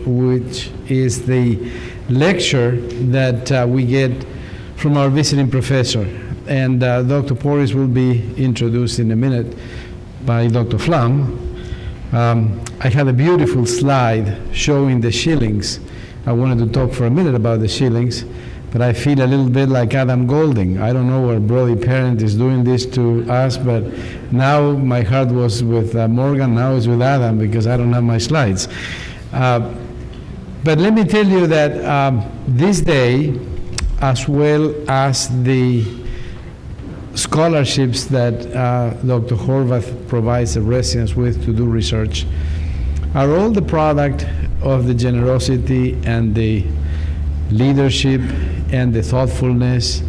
which is the lecture that we get from our visiting professor. And Dr. Pories will be introduced in a minute by Dr. Flum. I had a beautiful slide showing the Schillings. I wanted to talk for a minute about the Schillings, but I feel a little bit like Adam Golding. I don't know where Brody Parent is doing this to us, but now my heart was with Morgan, now it's with Adam because I don't have my slides. But let me tell you that this day, as well as the scholarships that Dr. Horvath provides the residents with to do research, are all the product of the generosity and the leadership and the thoughtfulness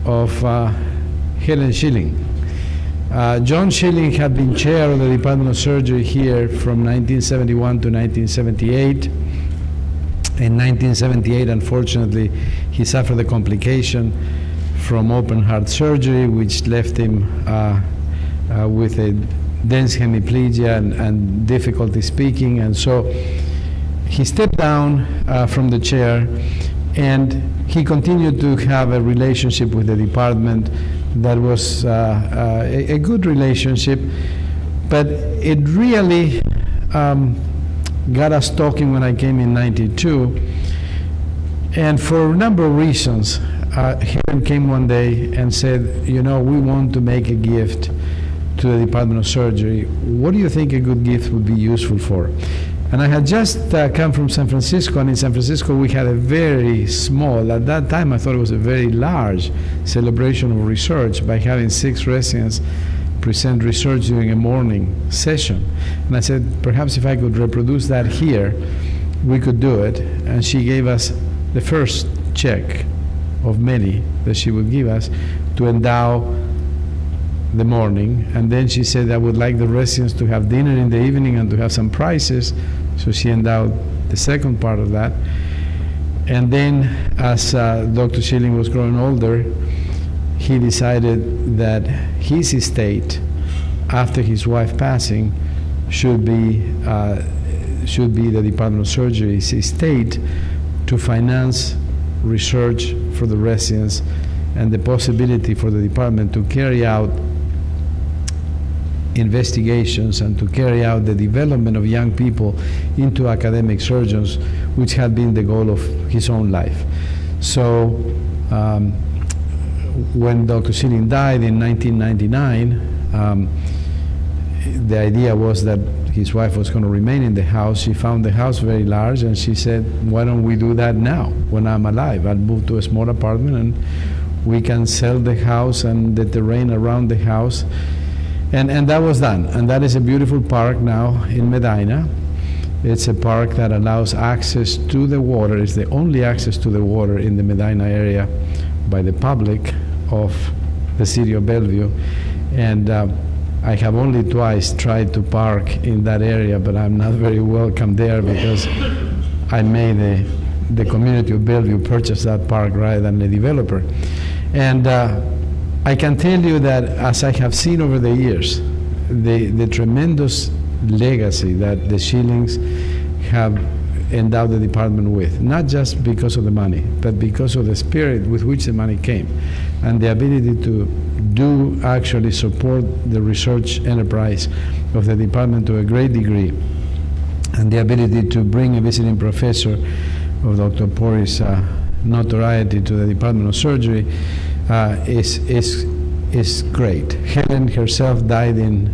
of Helen Schilling. John Schilling had been chair of the Department of Surgery here from 1971 to 1978. In 1978, unfortunately, he suffered a complication from open heart surgery, which left him with a dense hemiplegia and difficulty speaking. And so he stepped down from the chair, and he continued to have a relationship with the department that was a good relationship, but it really got us talking when I came in '92, and for a number of reasons. Helen came one day and said, you know, we want to make a gift to the Department of Surgery. What do you think a good gift would be useful for? And I had just come from San Francisco, and in San Francisco we had a very small, at that time I thought it was a very large celebration of research by having 6 residents present research during a morning session. And I said, perhaps if I could reproduce that here, we could do it. And she gave us the first check of many that she would give us to endow the morning. And then she said, I would like the residents to have dinner in the evening and to have some prizes. So she endowed the second part of that. And then as Dr. Schilling was growing older, he decided that his estate, after his wife passing, should be the Department of Surgery's estate to finance research for the residents and the possibility for the department to carry out investigations and to carry out the development of young people into academic surgeons, which had been the goal of his own life. So when Dr. Schilling died in 1999, the idea was that his wife was going to remain in the house. She found the house very large, and she said, why don't we do that now when I'm alive? I'll move to a small apartment and we can sell the house and the terrain around the house. And that was done. And that is a beautiful park now in Medina. It's a park that allows access to the water. It's the only access to the water in the Medina area by the public of the city of Bellevue. And I have only twice tried to park in that area, but I'm not very welcome there because I made the community of Bellevue purchase that park rather than the developer. And I can tell you that as I have seen over the years, the tremendous legacy that the Schillings have endowed the department with, not just because of the money, but because of the spirit with which the money came, and the ability to actually support the research enterprise of the department to a great degree, and the ability to bring a visiting professor of Dr. Pories' notoriety to the Department of Surgery is great. Helen herself died in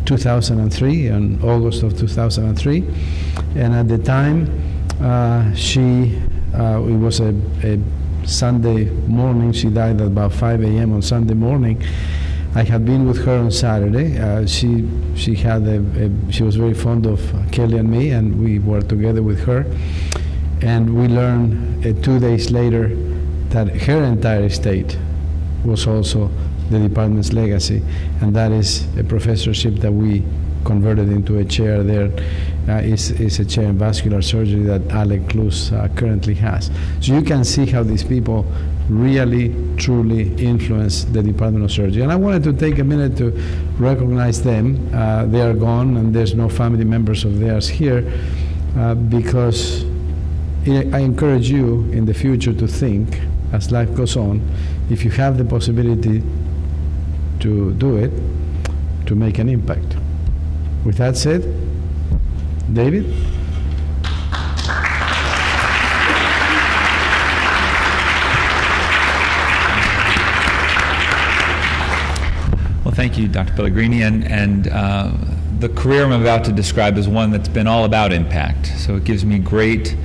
2003, in August of 2003, and at the time it was a Sunday morning. She died at about 5 a.m. on Sunday morning. I had been with her on Saturday. She was very fond of Kelly and me, and we were together with her. And we learned 2 days later that her entire estate was also the department's legacy, and that is a professorship that we converted into a chair there. Is a chair in vascular surgery that Alec Klus currently has. So you can see how these people really, truly influence the Department of Surgery. And I wanted to take a minute to recognize them. They are gone, and there's no family members of theirs here. because I encourage you in the future to think, as life goes on, if you have the possibility to do it, to make an impact. With that said, David? Well, thank you, Dr. Pellegrini, and the career I'm about to describe is one that's been all about impact. So it gives me great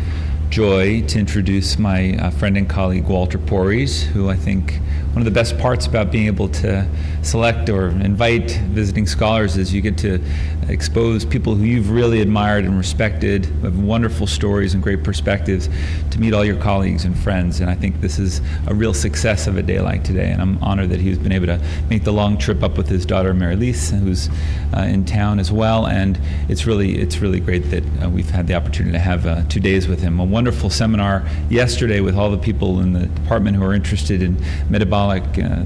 joy to introduce my friend and colleague Walter Pories, who I think one of the best parts about being able to select or invite visiting scholars is you get to expose people who you've really admired and respected, who have wonderful stories and great perspectives, to meet all your colleagues and friends. And I think this is a real success of a day like today, and I'm honored that he's been able to make the long trip up with his daughter Mary-Lise, who's in town as well. And it's really great that we've had the opportunity to have 2 days with him. A wonderful seminar yesterday with all the people in the department who are interested in metabolic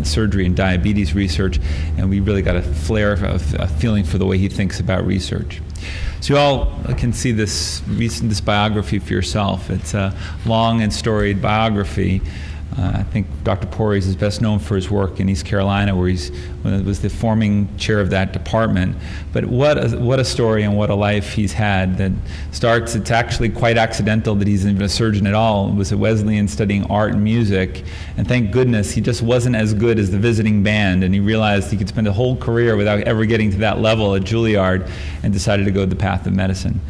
surgery and diabetes research, and we really got a feeling for the way he thinks about research. So you all can see this biography for yourself. It's a long and storied biography. I think Dr. Pories is best known for his work in East Carolina, where he was the forming chair of that department. But what a story and what a life he's had that starts, it's actually quite accidental that he's even a surgeon at all. He was at Wesleyan studying art and music, and thank goodness he just wasn't as good as the visiting band, and he realized he could spend a whole career without ever getting to that level at Juilliard, and decided to go the path of medicine.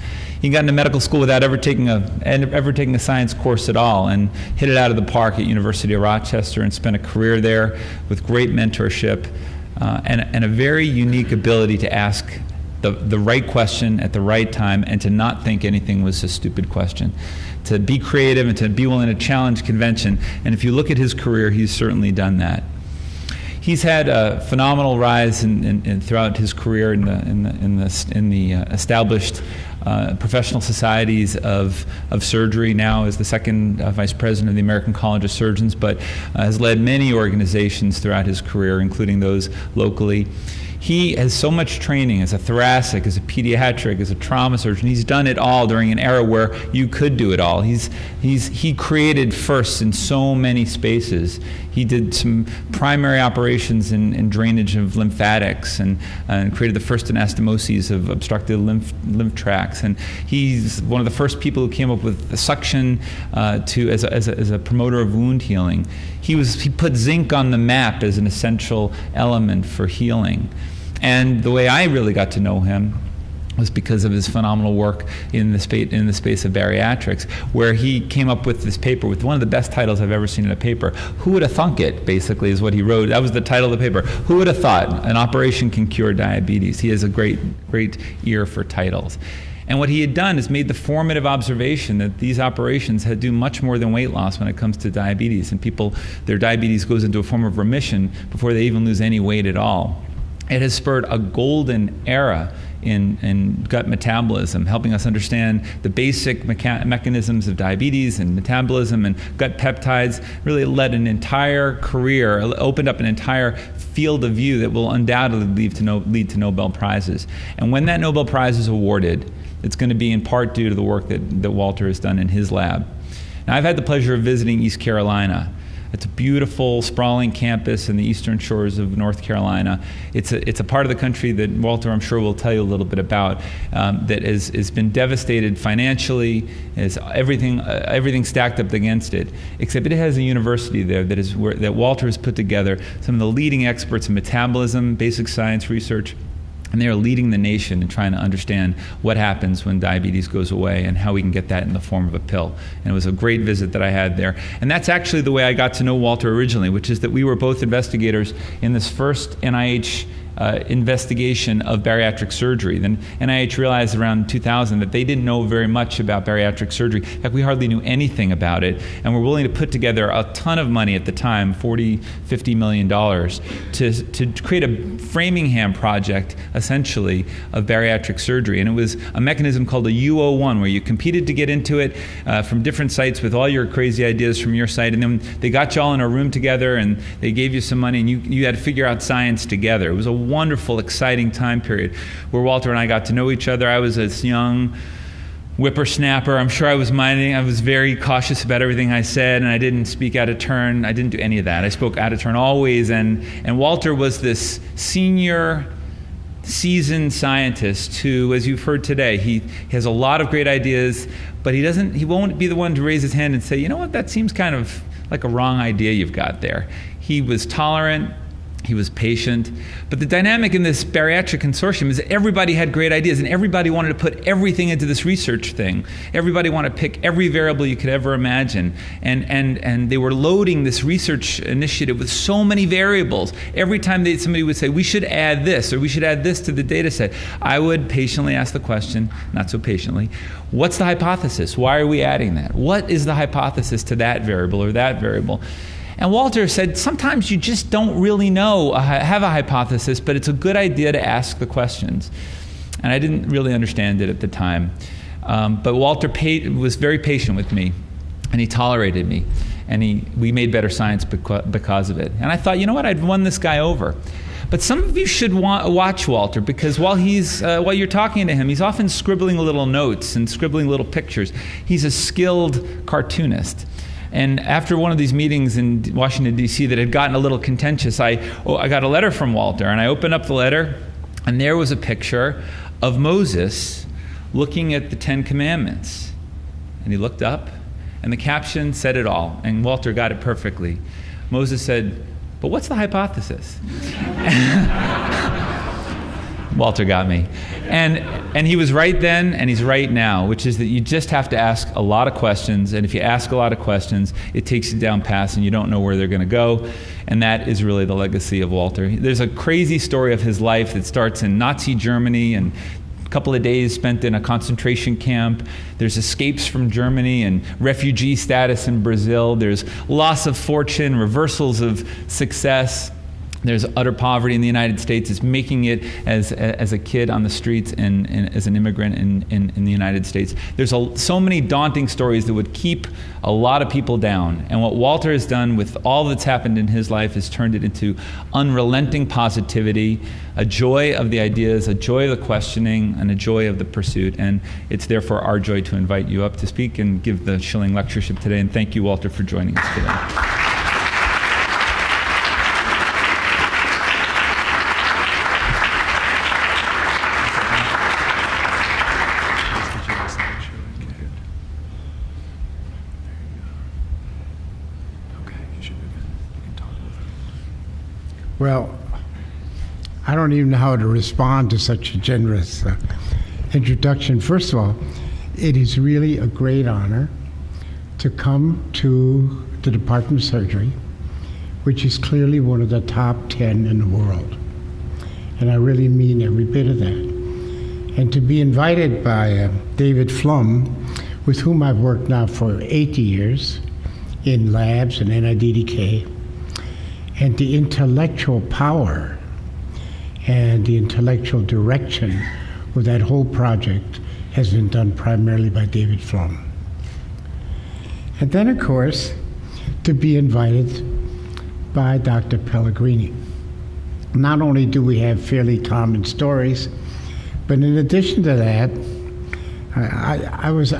He got into medical school without ever taking a science course at all, and hit it out of the park at University of Rochester, and spent a career there with great mentorship and a very unique ability to ask the right question at the right time, and to not think anything was a stupid question, to be creative and to be willing to challenge convention. And if you look at his career, he's certainly done that. He's had a phenomenal rise throughout his career in the established professional societies of surgery. Now is the second vice president of the American College of Surgeons, but has led many organizations throughout his career, including those locally. He has so much training as a thoracic, as a pediatric, as a trauma surgeon. He's done it all during an era where you could do it all. He created firsts in so many spaces. He did some primary operations in drainage of lymphatics, and created the first anastomoses of obstructed lymph tracts. And he's one of the first people who came up with the suction as a promoter of wound healing. He put zinc on the map as an essential element for healing. And the way I really got to know him was because of his phenomenal work in the space of bariatrics, where he came up with this paper with one of the best titles I've ever seen in a paper. Who would have thunk it, basically, is what he wrote. That was the title of the paper. Who would have thought an operation can cure diabetes? He has a great ear for titles. And what he had done is made the formative observation that these operations do much more than weight loss when it comes to diabetes. And their diabetes goes into a form of remission before they even lose any weight at all. It has spurred a golden era in gut metabolism, helping us understand the basic mechanisms of diabetes and metabolism and gut peptides. Really led an entire career, opened up an entire field of view that will undoubtedly lead to Nobel Prizes. And when that Nobel Prize is awarded, it's going to be in part due to the work that Walter has done in his lab. Now, I've had the pleasure of visiting East Carolina. It's a beautiful, sprawling campus in the eastern shores of North Carolina. It's a part of the country that Walter, I'm sure, will tell you a little bit about, that has been devastated financially, has everything stacked up against it, except it has a university there that Walter has put together some of the leading experts in metabolism, basic science research, and they are leading the nation in trying to understand what happens when diabetes goes away and how we can get that in the form of a pill. And it was a great visit that I had there. And that's actually the way I got to know Walter originally, which is that we were both investigators in this first NIH investigation of bariatric surgery. Then NIH realized around 2000 that they didn't know very much about bariatric surgery. In fact, we hardly knew anything about it, and were willing to put together a ton of money at the time, $50 million, to create a Framingham project, essentially, of bariatric surgery. And it was a mechanism called a U01, where you competed to get into it from different sites with all your crazy ideas from your site, and then they got you all in a room together, and they gave you some money, and you had to figure out science together. It was a wonderful, exciting time period where Walter and I got to know each other. I was this young whippersnapper. I'm sure I was very cautious about everything I said, and I didn't speak out of turn. I didn't do any of that. I spoke out of turn always, and Walter was this senior, seasoned scientist who, as you've heard today, he has a lot of great ideas, but he won't be the one to raise his hand and say, you know what, that seems kind of like a wrong idea you've got there. He was tolerant. He was patient. But the dynamic in this bariatric consortium is that everybody had great ideas, and everybody wanted to put everything into this research thing. Everybody wanted to pick every variable you could ever imagine. And they were loading this research initiative with so many variables. Every time somebody would say, we should add this, or we should add this to the data set, I would patiently ask the question, not so patiently, what's the hypothesis? Why are we adding that? What is the hypothesis to that variable or that variable? And Walter said, sometimes you just don't really have a hypothesis, but it's a good idea to ask the questions. And I didn't really understand it at the time. But Walter was very patient with me, and he tolerated me. And we made better science because of it. And I thought, you know what, I'd won this guy over. But some of you should watch Walter, because while you're talking to him, he's often scribbling little notes and scribbling little pictures. He's a skilled cartoonist. And after one of these meetings in Washington, D.C. that had gotten a little contentious, I got a letter from Walter, and I opened up the letter, and there was a picture of Moses looking at the Ten Commandments. And he looked up, and the caption said it all, and Walter got it perfectly. Moses said, but what's the hypothesis? Walter got me. And he was right then, and he's right now, which is that you just have to ask a lot of questions, and if you ask a lot of questions, it takes you down paths, and you don't know where they're going to go, and that is really the legacy of Walter. There's a crazy story of his life that starts in Nazi Germany, and a couple of days spent in a concentration camp. There's escapes from Germany and refugee status in Brazil. There's loss of fortune, reversals of success. There's utter poverty in the United States. It's making it as a kid on the streets and as an immigrant in the United States. There's so many daunting stories that would keep a lot of people down. And what Walter has done with all that's happened in his life is turned it into unrelenting positivity, a joy of the ideas, a joy of the questioning, and a joy of the pursuit. And it's therefore our joy to invite you up to speak and give the Schilling lectureship today. And thank you, Walter, for joining us today. Well, I don't even know how to respond to such a generous introduction. First of all, it is really a great honor to come to the Department of Surgery, which is clearly one of the top 10 in the world. And I really mean every bit of that. And to be invited by David Flum, with whom I've worked now for 80 years in labs and NIDDK, and the intellectual power and the intellectual direction of that whole project has been done primarily by David Flum. And then, of course, to be invited by Dr. Pellegrini. Not only do we have fairly common stories, but in addition to that,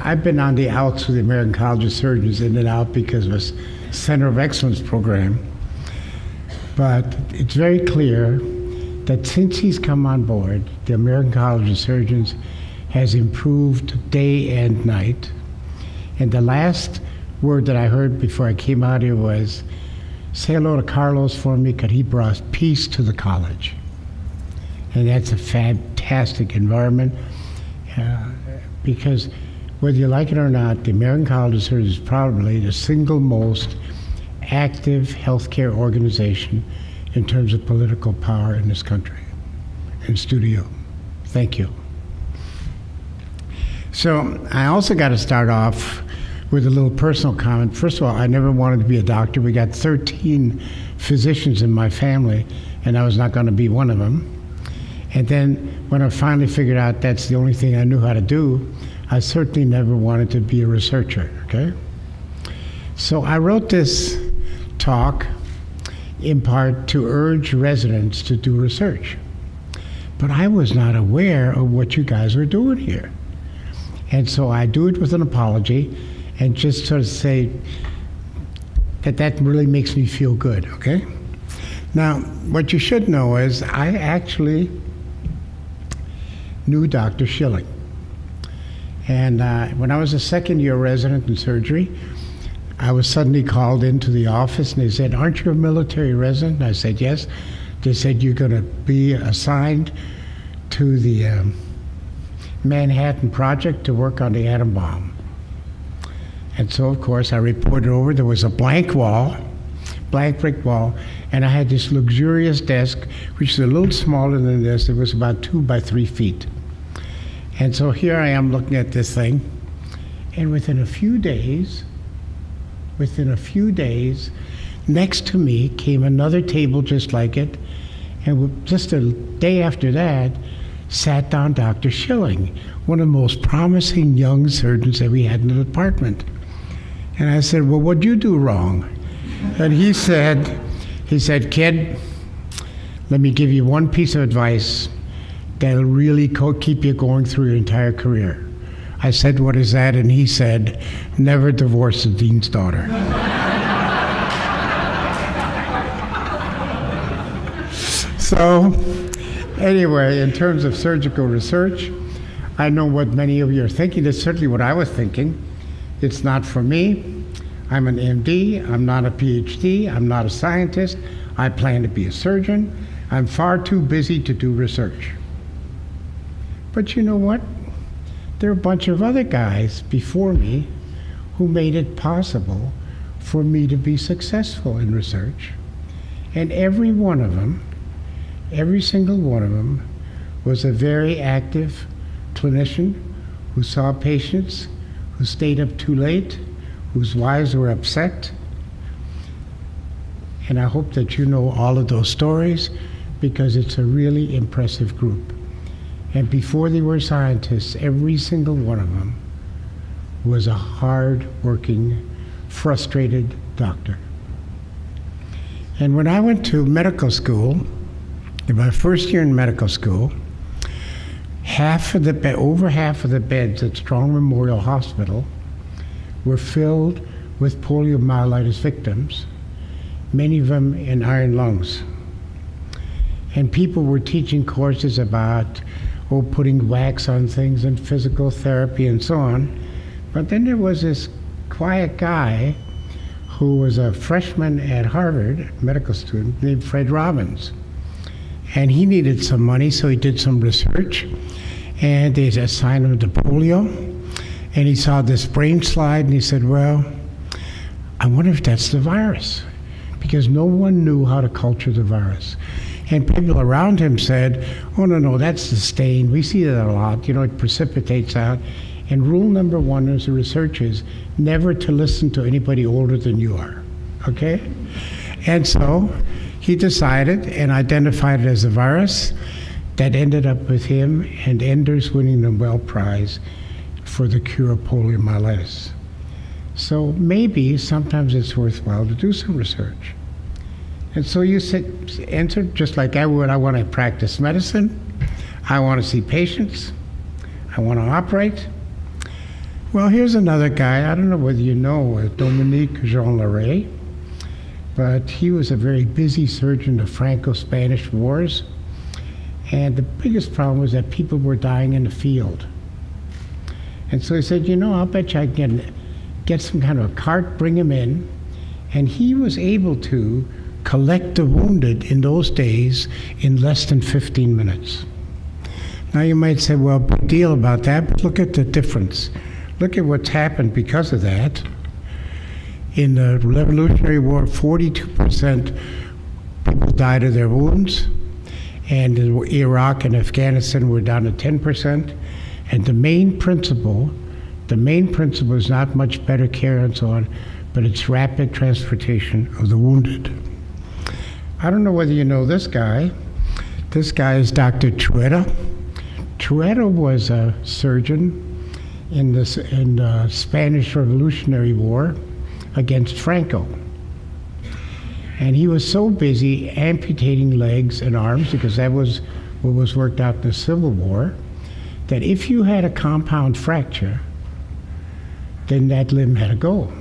I've been on the outs with the American College of Surgeons, in and out because of a Center of Excellence program. But it's very clear that since he's come on board, the American College of Surgeons has improved day and night. And the last word that I heard before I came out here was, say hello to Carlos for me, because he brought peace to the college. And that's a fantastic environment, because whether you like it or not, the American College of Surgeons is probably the single most active healthcare organization in terms of political power in this country. And studio, thank you. So I also got to start off with a little personal comment. First of all, I never wanted to be a doctor. We got 13 physicians in my family, and I was not going to be one of them. And then when I finally figured out that's the only thing I knew how to do, I certainly never wanted to be a researcher, okay? So I wrote this talk in part to urge residents to do research. But I was not aware of what you guys were doing here. And so I do it with an apology and just sort of say that really makes me feel good, okay? Now, what you should know is I actually knew Dr. Schilling. And when I was a second-year resident in surgery, I was suddenly called into the office, and they said, "Aren't you a military resident?" I said, "Yes." They said, "You're going to be assigned to the Manhattan Project to work on the atom bomb." And so, of course, I reported over. There was a blank brick wall, and I had this luxurious desk, which is a little smaller than this. It was about 2 by 3 feet. And so here I am looking at this thing, and within a few days, next to me came another table just like it, and just a day after that, sat down Dr. Schilling, one of the most promising young surgeons that we had in the department. And I said, "Well, what'd you do wrong?" And he said, "Kid, let me give you one piece of advice that'll really keep you going through your entire career." I said, "What is that?" And he said, "Never divorce the dean's daughter." So, anyway, in terms of surgical research, I know what many of you are thinking. That's certainly what I was thinking. It's not for me. I'm an MD. I'm not a PhD. I'm not a scientist. I plan to be a surgeon. I'm far too busy to do research. But you know what? There are a bunch of other guys before me who made it possible for me to be successful in research. And every one of them, every single one of them, was a very active clinician who saw patients, who stayed up too late, whose wives were upset. And I hope that you know all of those stories, because it's a really impressive group. And before they were scientists, every single one of them was a hard-working, frustrated doctor. And when I went to medical school, in my first year in medical school, over half of the beds at Strong Memorial Hospital were filled with poliomyelitis victims, many of them in iron lungs. And people were teaching courses about putting wax on things and physical therapy and so on. But then there was this quiet guy who was a freshman at Harvard, medical student, named Fred Robbins. And he needed some money, so he did some research. And they assigned him to polio. And he saw this brain slide, and he said, "Well, I wonder if that's the virus," because no one knew how to culture the virus. And people around him said, "Oh, no, that's the stain. We see that a lot. It precipitates out." And rule number one as a researcher is never to listen to anybody older than you are, okay? And so he decided and identified it as a virus that ended up with him and Enders winning the Nobel Prize for the cure of poliomyelitis. So maybe sometimes it's worthwhile to do some research. And so you enter just like I would. I want to practice medicine. I want to see patients. I want to operate. Well, here's another guy. I don't know whether you know Dominique Jean Larrey, but he was a very busy surgeon of Franco-Spanish wars. And the biggest problem was that people were dying in the field. And so he said, I'll bet you I can get some kind of a cart, bring him in. And he was able to collect the wounded in those days in less than 15 minutes. Now you might say, well, big deal about that, but look at the difference. Look at what's happened because of that. In the Revolutionary War, 42% people died of their wounds, and in Iraq and Afghanistan were down to 10%. And the main principle is not much better care and so on, but it's rapid transportation of the wounded. I don't know whether you know this guy. This guy is Dr. Trueta. Trueta was a surgeon in the Spanish Revolutionary War against Franco. And he was so busy amputating legs and arms, because that was what was worked out in the Civil War, that if you had a compound fracture, then that limb had to go.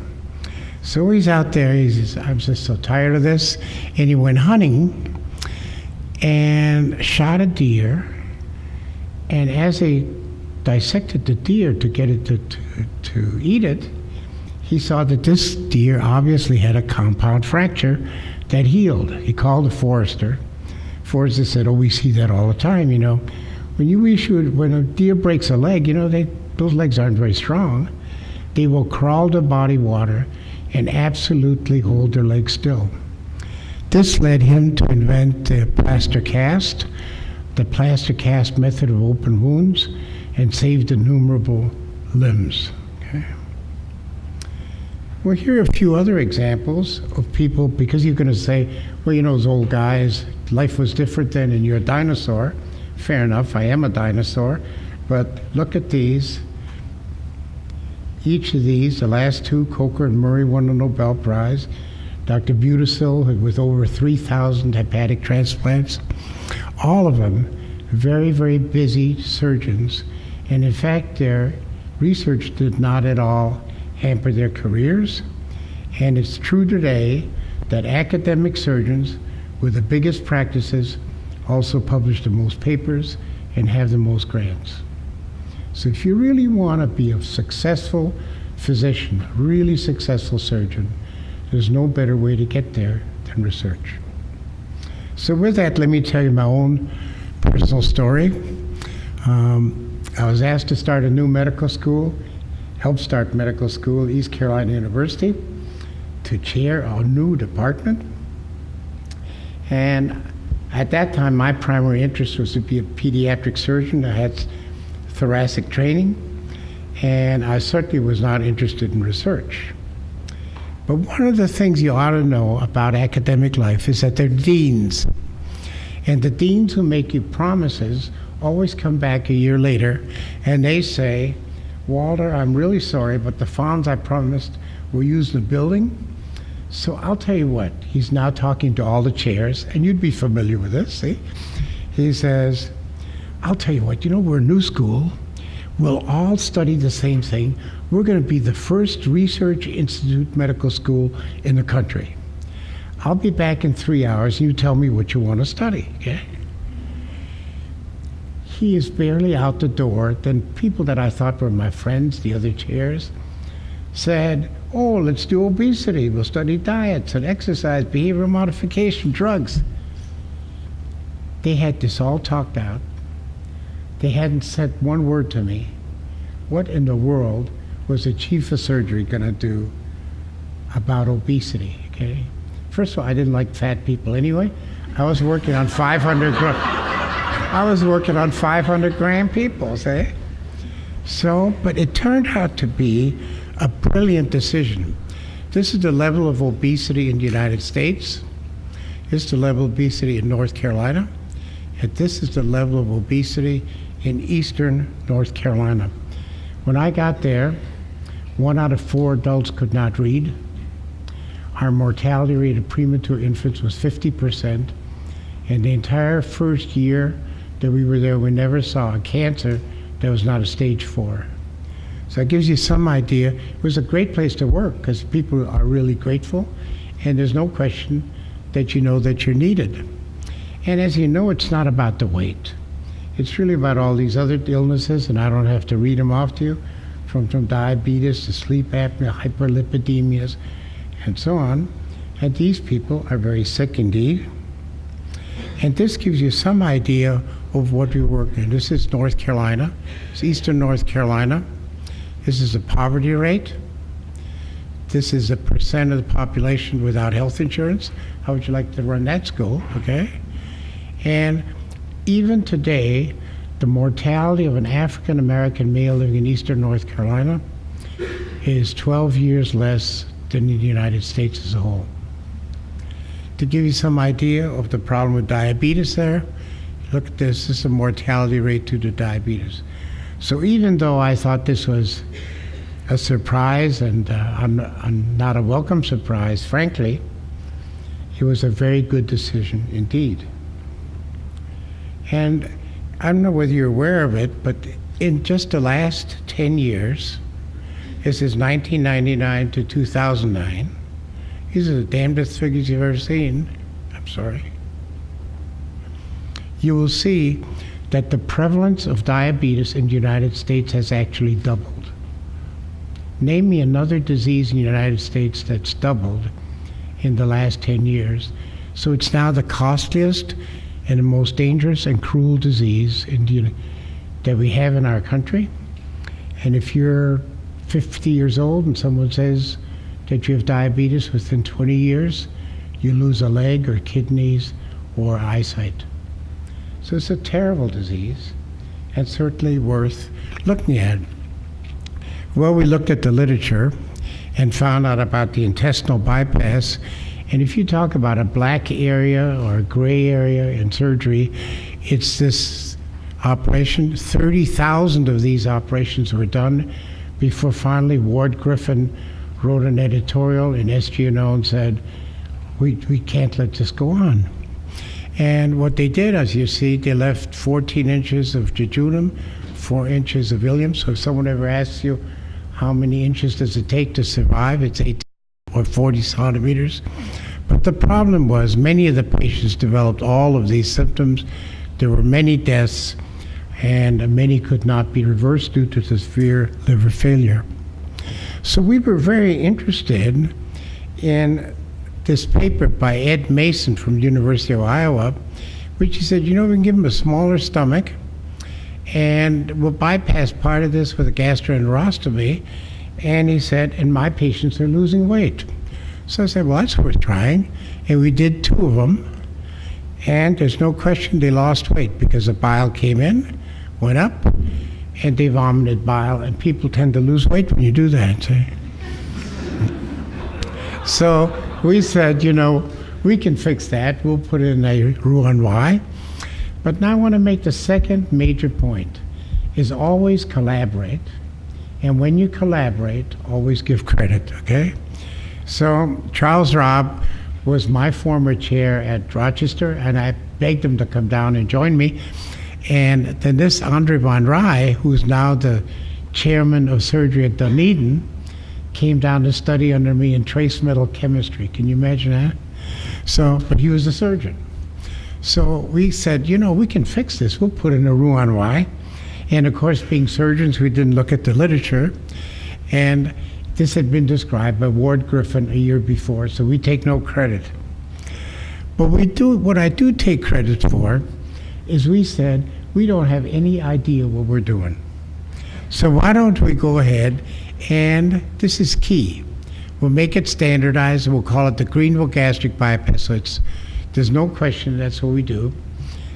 So he's out there, he says, I'm just so tired of this. And he went hunting and shot a deer. And as they dissected the deer to get it to eat it, he saw that this deer obviously had a compound fracture that healed. He called the forester. Forester said, oh, we see that all the time, you know. When a deer breaks a leg, you know, those legs aren't very strong. They will crawl to body water and absolutely hold their legs still. This led him to invent the plaster cast method of open wounds, and saved innumerable limbs. Okay. Well, here are a few other examples of people, because you're going to say, well, you know, those old guys, life was different then and you're a dinosaur. Fair enough, I am a dinosaur, but look at these. Each of these, the last two, Coker and Murray, won the Nobel Prize. Dr. Budisil, with over 3,000 hepatic transplants. All of them very, very busy surgeons. And in fact, their research did not at all hamper their careers. And it's true today that academic surgeons with the biggest practices also publish the most papers and have the most grants. So if you really want to be a successful physician, a really successful surgeon, there's no better way to get there than research. So with that, let me tell you my own personal story. I was asked to start a new medical school, help start medical school at East Carolina University, to chair a new department. And at that time, my primary interest was to be a pediatric surgeon. I had thoracic training, and I certainly was not interested in research. But one of the things you ought to know about academic life is that they're deans. And the deans who make you promises always come back a year later and they say, Walter, I'm really sorry, but the funds I promised were used in the building. So I'll tell you what, he's now talking to all the chairs, and you'd be familiar with this, see? He says, I'll tell you what, you know, we're a new school. We'll all study the same thing. We're going to be the first research institute medical school in the country. I'll be back in 3 hours, and you tell me what you want to study, okay? He is barely out the door. Then people that I thought were my friends, the other chairs, said, oh, let's do obesity. We'll study diets and exercise, behavioral modification, drugs. They had this all talked out. They hadn't said one word to me. What in the world was the chief of surgery going to do about obesity, okay? First of all, I didn't like fat people anyway. I was working on 500 gram people, see? So, but it turned out to be a brilliant decision. This is the level of obesity in the United States. This is the level of obesity in North Carolina. And this is the level of obesity in eastern North Carolina. When I got there, 1 out of 4 adults could not read. Our mortality rate of premature infants was 50%. And the entire first year that we were there, we never saw a cancer that was not a stage 4. So it gives you some idea. It was a great place to work because people are really grateful, and there's no question that you know that you're needed. And as you know, it's not about the weight. It's really about all these other illnesses, and I don't have to read them off to you, from diabetes to sleep apnea, hyperlipidemias, and so on. And these people are very sick indeed. And this gives you some idea of what we work in. This is North Carolina. It's eastern North Carolina. This is the poverty rate. This is the percent of the population without health insurance. How would you like to run that school, okay? And even today, the mortality of an African American male living in eastern North Carolina is 12 years less than in the United States as a whole. To give you some idea of the problem with diabetes there, look at this. This is the mortality rate due to diabetes. So even though I thought this was a surprise and not a welcome surprise, frankly, it was a very good decision indeed. And I don't know whether you're aware of it, but in just the last 10 years, This is 1999 to 2009. These are the damnedest figures you've ever seen. I'm sorry. You will see that the prevalence of diabetes in the United States has actually doubled. Name me another disease in the United States that's doubled in the last 10 years. So it's now the costliest and the most dangerous and cruel disease that we have in our country. And if you're 50 years old and someone says that you have diabetes within 20 years, you lose a leg or kidneys or eyesight. So it's a terrible disease and certainly worth looking at. Well, we looked at the literature and found out about the intestinal bypass. And if you talk about a black area or a gray area in surgery, it's this operation. 30,000 of these operations were done before finally Ward Griffin wrote an editorial in SGNO and said, we can't let this go on. And what they did, as you see, they left 14 inches of jejunum, 4 inches of ileum. So if someone ever asks you how many inches does it take to survive, it's 18 or 40 centimeters. But the problem was many of the patients developed all of these symptoms. There were many deaths, and many could not be reversed due to severe liver failure. So we were very interested in this paper by Ed Mason from the University of Iowa, which he said, you know, we can give them a smaller stomach and we'll bypass part of this with a gastroenterostomy. And he said, and my patients are losing weight. So I said, well, that's worth trying. And we did 2 of them. And there's no question they lost weight because the bile came in, went up, and they vomited bile. And people tend to lose weight when you do that. See? So we said, you know, we can fix that. We'll put in a Roux-en-Y. But now I want to make the second major point, is always collaborate. And when you collaborate, always give credit, okay? So Charles Robb was my former chair at Rochester, and I begged him to come down and join me. And then this Andre von Rye, who's now the chairman of surgery at Dunedin, came down to study under me in trace metal chemistry. Can you imagine that? So, but he was a surgeon. So we said, you know, we can fix this. We'll put in a Roux-en-Y. And of course, being surgeons, we didn't look at the literature. And this had been described by Ward Griffin a year before, so we take no credit. But what I do take credit for is we said, we don't have any idea what we're doing. So why don't we go ahead, and this is key. We'll make it standardized, and we'll call it the Greenville gastric bypass. So there's no question that's what we do.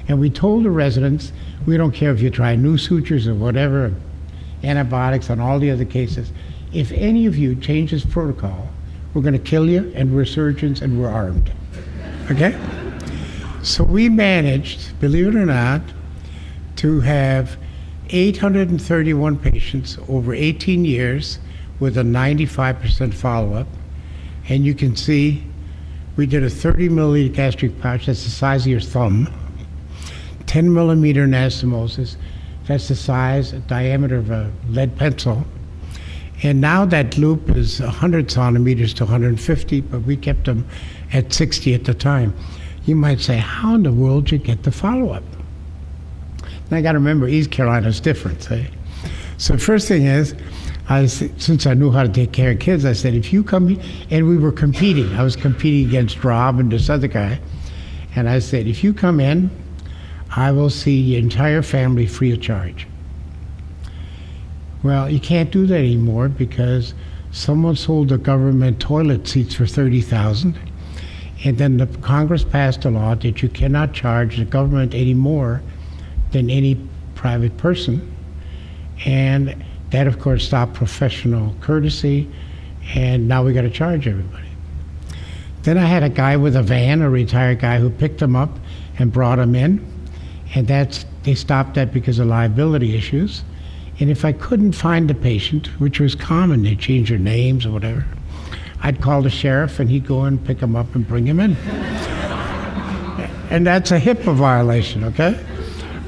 And we told the residents, we don't care if you try new sutures or whatever, antibiotics on all the other cases. If any of you change this protocol, we're going to kill you, and we're surgeons, and we're armed. Okay? So we managed, believe it or not, to have 831 patients over 18 years with a 95% follow-up. And you can see we did a 30 milliliter gastric pouch, that's the size of your thumb, 10 millimeter anastomosis, that's the size, diameter of a lead pencil. And now that loop is 100 centimeters to 150, but we kept them at 60 at the time. You might say, how in the world did you get the follow-up? Now I got to remember, East Carolina is different. Eh? So first thing is, since I knew how to take care of kids, I said, if you come, and we were competing. I was competing against Rob and this other guy. And I said, if you come in, I will see your entire family free of charge. Well, you can't do that anymore because someone sold the government toilet seats for $30,000. And then the Congress passed a law that you cannot charge the government any more than any private person. And that, of course, stopped professional courtesy, and now we got to charge everybody. Then I had a guy with a van, a retired guy, who picked him up and brought him in, and they stopped that because of liability issues. And if I couldn't find the patient, which was common, they change their names or whatever, I'd call the sheriff, and he'd go and pick him up and bring him in. And that's a HIPAA violation, okay?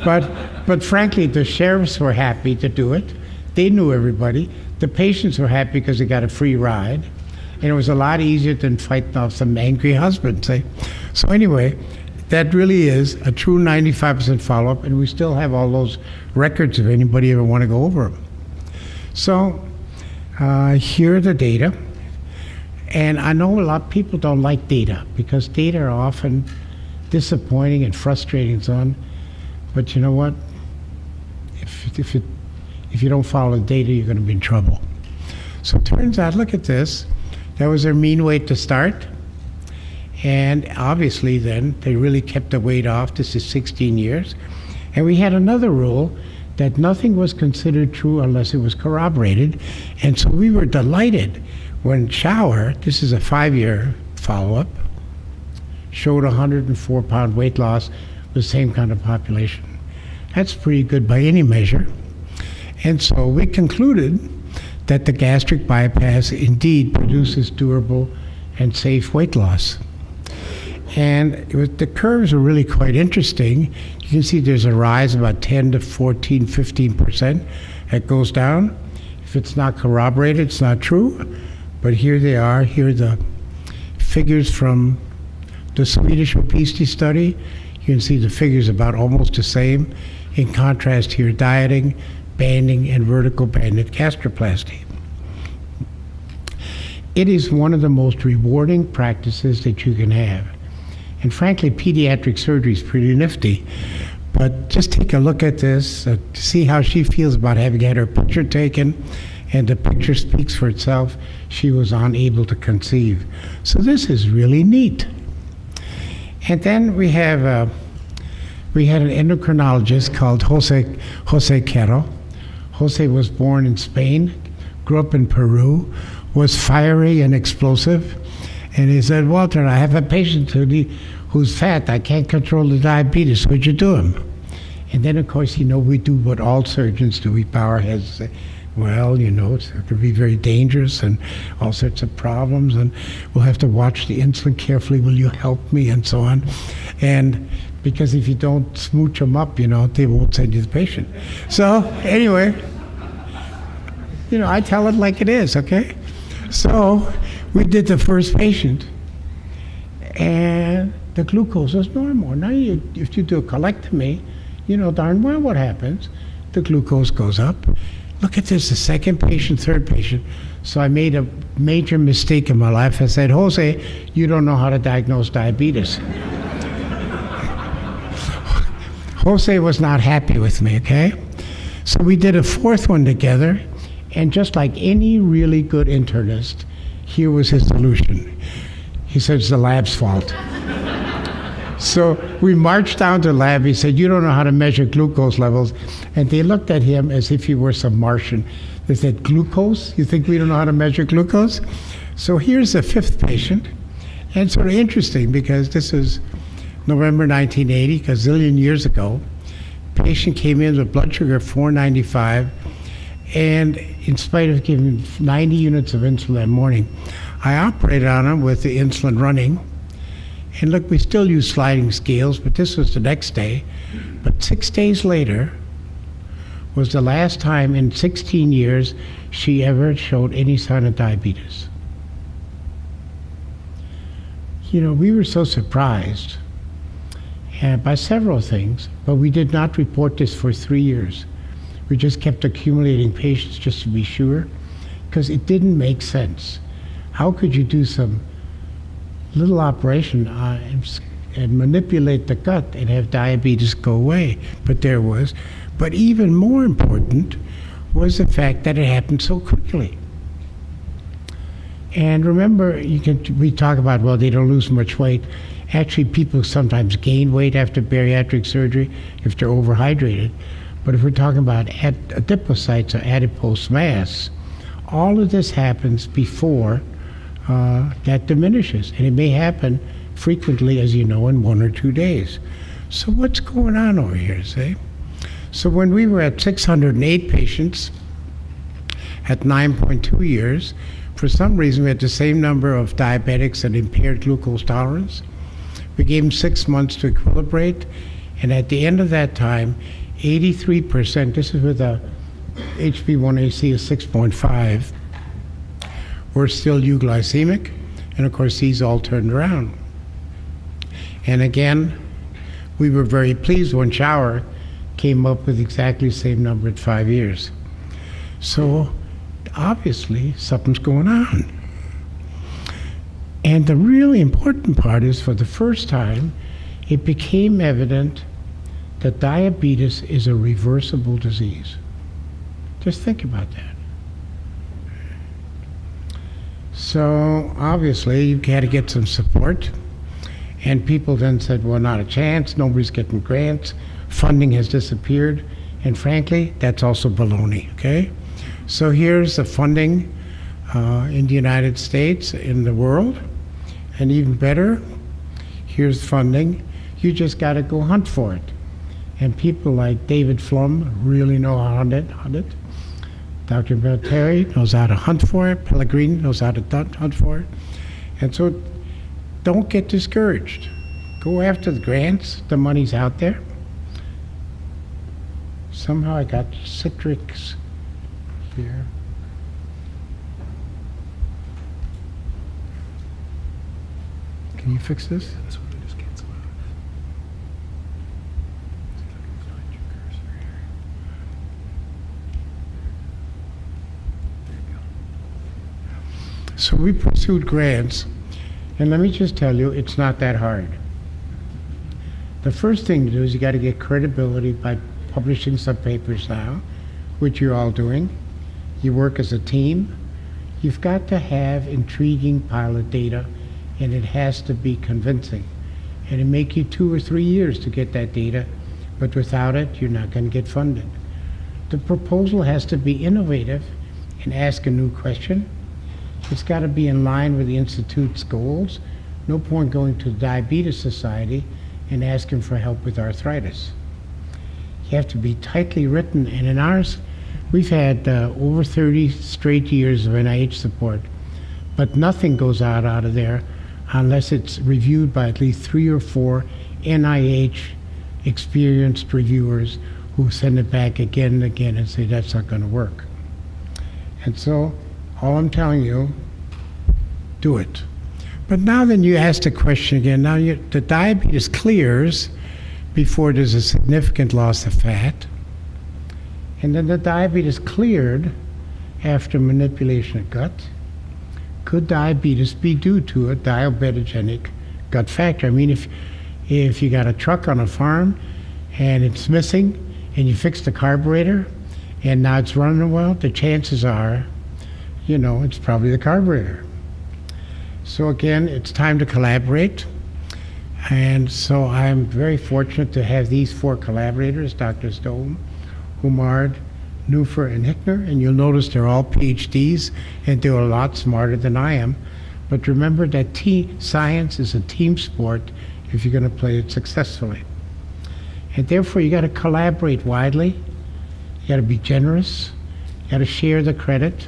But frankly, the sheriffs were happy to do it. They knew everybody. The patients were happy because they got a free ride. And it was a lot easier than fighting off some angry husband, say. So anyway, that really is a true 95% follow-up, and we still have all those records if anybody ever want to go over them. So here are the data. And I know a lot of people don't like data because data are often disappointing and frustrating and so on. But you know what? If you don't follow the data, you're going to be in trouble. So it turns out, look at this. That was their mean weight to start. And obviously then, they really kept the weight off. This is 16 years. And we had another rule that nothing was considered true unless it was corroborated. And so we were delighted when Shower, this is a 5-year follow-up, showed 104-pound weight loss with the same kind of population. That's pretty good by any measure. And so we concluded that the gastric bypass indeed produces durable and safe weight loss. And the curves are really quite interesting. You can see there's a rise about 10 to 14, 15%. It goes down. If it's not corroborated, it's not true. But here they are. Here are the figures from the Swedish obesity study. You can see the figures about almost the same. In contrast here, dieting, banding, and vertical banded gastroplasty. It is one of the most rewarding practices that you can have. And frankly, pediatric surgery is pretty nifty. But just take a look at this to see how she feels about having had her picture taken. And the picture speaks for itself. She was unable to conceive. So this is really neat. And then we had an endocrinologist called Jose Quero. Jose was born in Spain, grew up in Peru, was fiery and explosive. And he said, Walter, I have a patient who's fat. I can't control the diabetes. What'd you do him? And then, of course, we do what all surgeons do. We bow our heads and say, well, it could be very dangerous and all sorts of problems. And we'll have to watch the insulin carefully. Will you help me? And so on. And because if you don't smooch them up, they won't send you the patient. So anyway, I tell it like it is, okay? So we did the first patient, and the glucose was normal. Now, if you do a colectomy, darn well what happens. The glucose goes up. Look at this, the second patient, third patient. So I made a major mistake in my life. I said, Jose, you don't know how to diagnose diabetes. Jose was not happy with me, okay? So we did a fourth one together, and just like any really good internist, here was his solution. He said, it's the lab's fault. So we marched down to the lab. He said, you don't know how to measure glucose levels. And they looked at him as if he were some Martian. They said, glucose? You think we don't know how to measure glucose? So here's the fifth patient. And it's sort of interesting because this is November 1980, a zillion years ago. Patient came in with blood sugar 495. And in spite of giving 90 units of insulin that morning, I operated on him with the insulin running. And look, we still use sliding scales, but this was the next day. But 6 days later was the last time in 16 years she ever showed any sign of diabetes. We were so surprised by several things, but we did not report this for 3 years. We just kept accumulating patients just to be sure, because it didn't make sense. How could you do some little operation and manipulate the gut and have diabetes go away? But there was. But even more important was the fact that it happened so quickly. And remember, we talk about, well, they don't lose much weight. Actually, people sometimes gain weight after bariatric surgery if they're overhydrated. But if we're talking about adipocytes or adipose mass, all of this happens before that diminishes. And it may happen frequently, as you know, in 1 or 2 days. So what's going on over here, say? So when we were at 608 patients at 9.2 years, for some reason we had the same number of diabetics and impaired glucose tolerance. We gave them 6 months to equilibrate, and at the end of that time, 83%, this is with a HbA1c is 6.5. We're still euglycemic, and of course these all turned around. And again, we were very pleased when Shower came up with exactly the same number at 5 years. So obviously something's going on. And the really important part is, for the first time, it became evident that diabetes is a reversible disease. Just think about that. So obviously you had to get some support, and people then said, well, not a chance, nobody's getting grants, funding has disappeared, and frankly, that's also baloney, okay? So here's the funding in the United States, in the world, and even better, here's funding. You just got to go hunt for it. And people like David Flum really know how to hunt it. Dr. Belteri knows how to hunt for it. Pellegrini knows how to hunt for it. And so don't get discouraged. Go after the grants. The money's out there. Somehow I got Citrix here. Can you fix this? So we pursued grants, and let me just tell you, it's not that hard. The first thing to do is you got to get credibility by publishing some papers now, which you're all doing. You work as a team. You've got to have intriguing pilot data, and it has to be convincing. And it may take you 2 or 3 years to get that data, but without it, you're not going to get funded. The proposal has to be innovative and ask a new question. It's got to be in line with the Institute's goals. No point going to the Diabetes Society and asking for help with arthritis. You have to be tightly written, and in ours, we've had over 30 straight years of NIH support, but nothing goes out of there unless it's reviewed by at least 3 or 4 NIH experienced reviewers who send it back again and again and say that's not going to work. And so all I'm telling you, do it. But now then you ask the question again. Now the diabetes clears before there's a significant loss of fat. And then the diabetes cleared after manipulation of gut. Could diabetes be due to a diabetogenic gut factor? I mean, if you got a truck on a farm and it's missing and you fix the carburetor and now it's running well, the chances are, you know, it's probably the carburetor. So again, it's time to collaborate. And so I'm very fortunate to have these 4 collaborators, Dr. Stone, Humard, Neufer, and Hickner. And you'll notice they're all PhDs, and they're a lot smarter than I am. But remember that science is a team sport if you're going to play it successfully. And therefore, you got to collaborate widely. You got to be generous. You got to share the credit.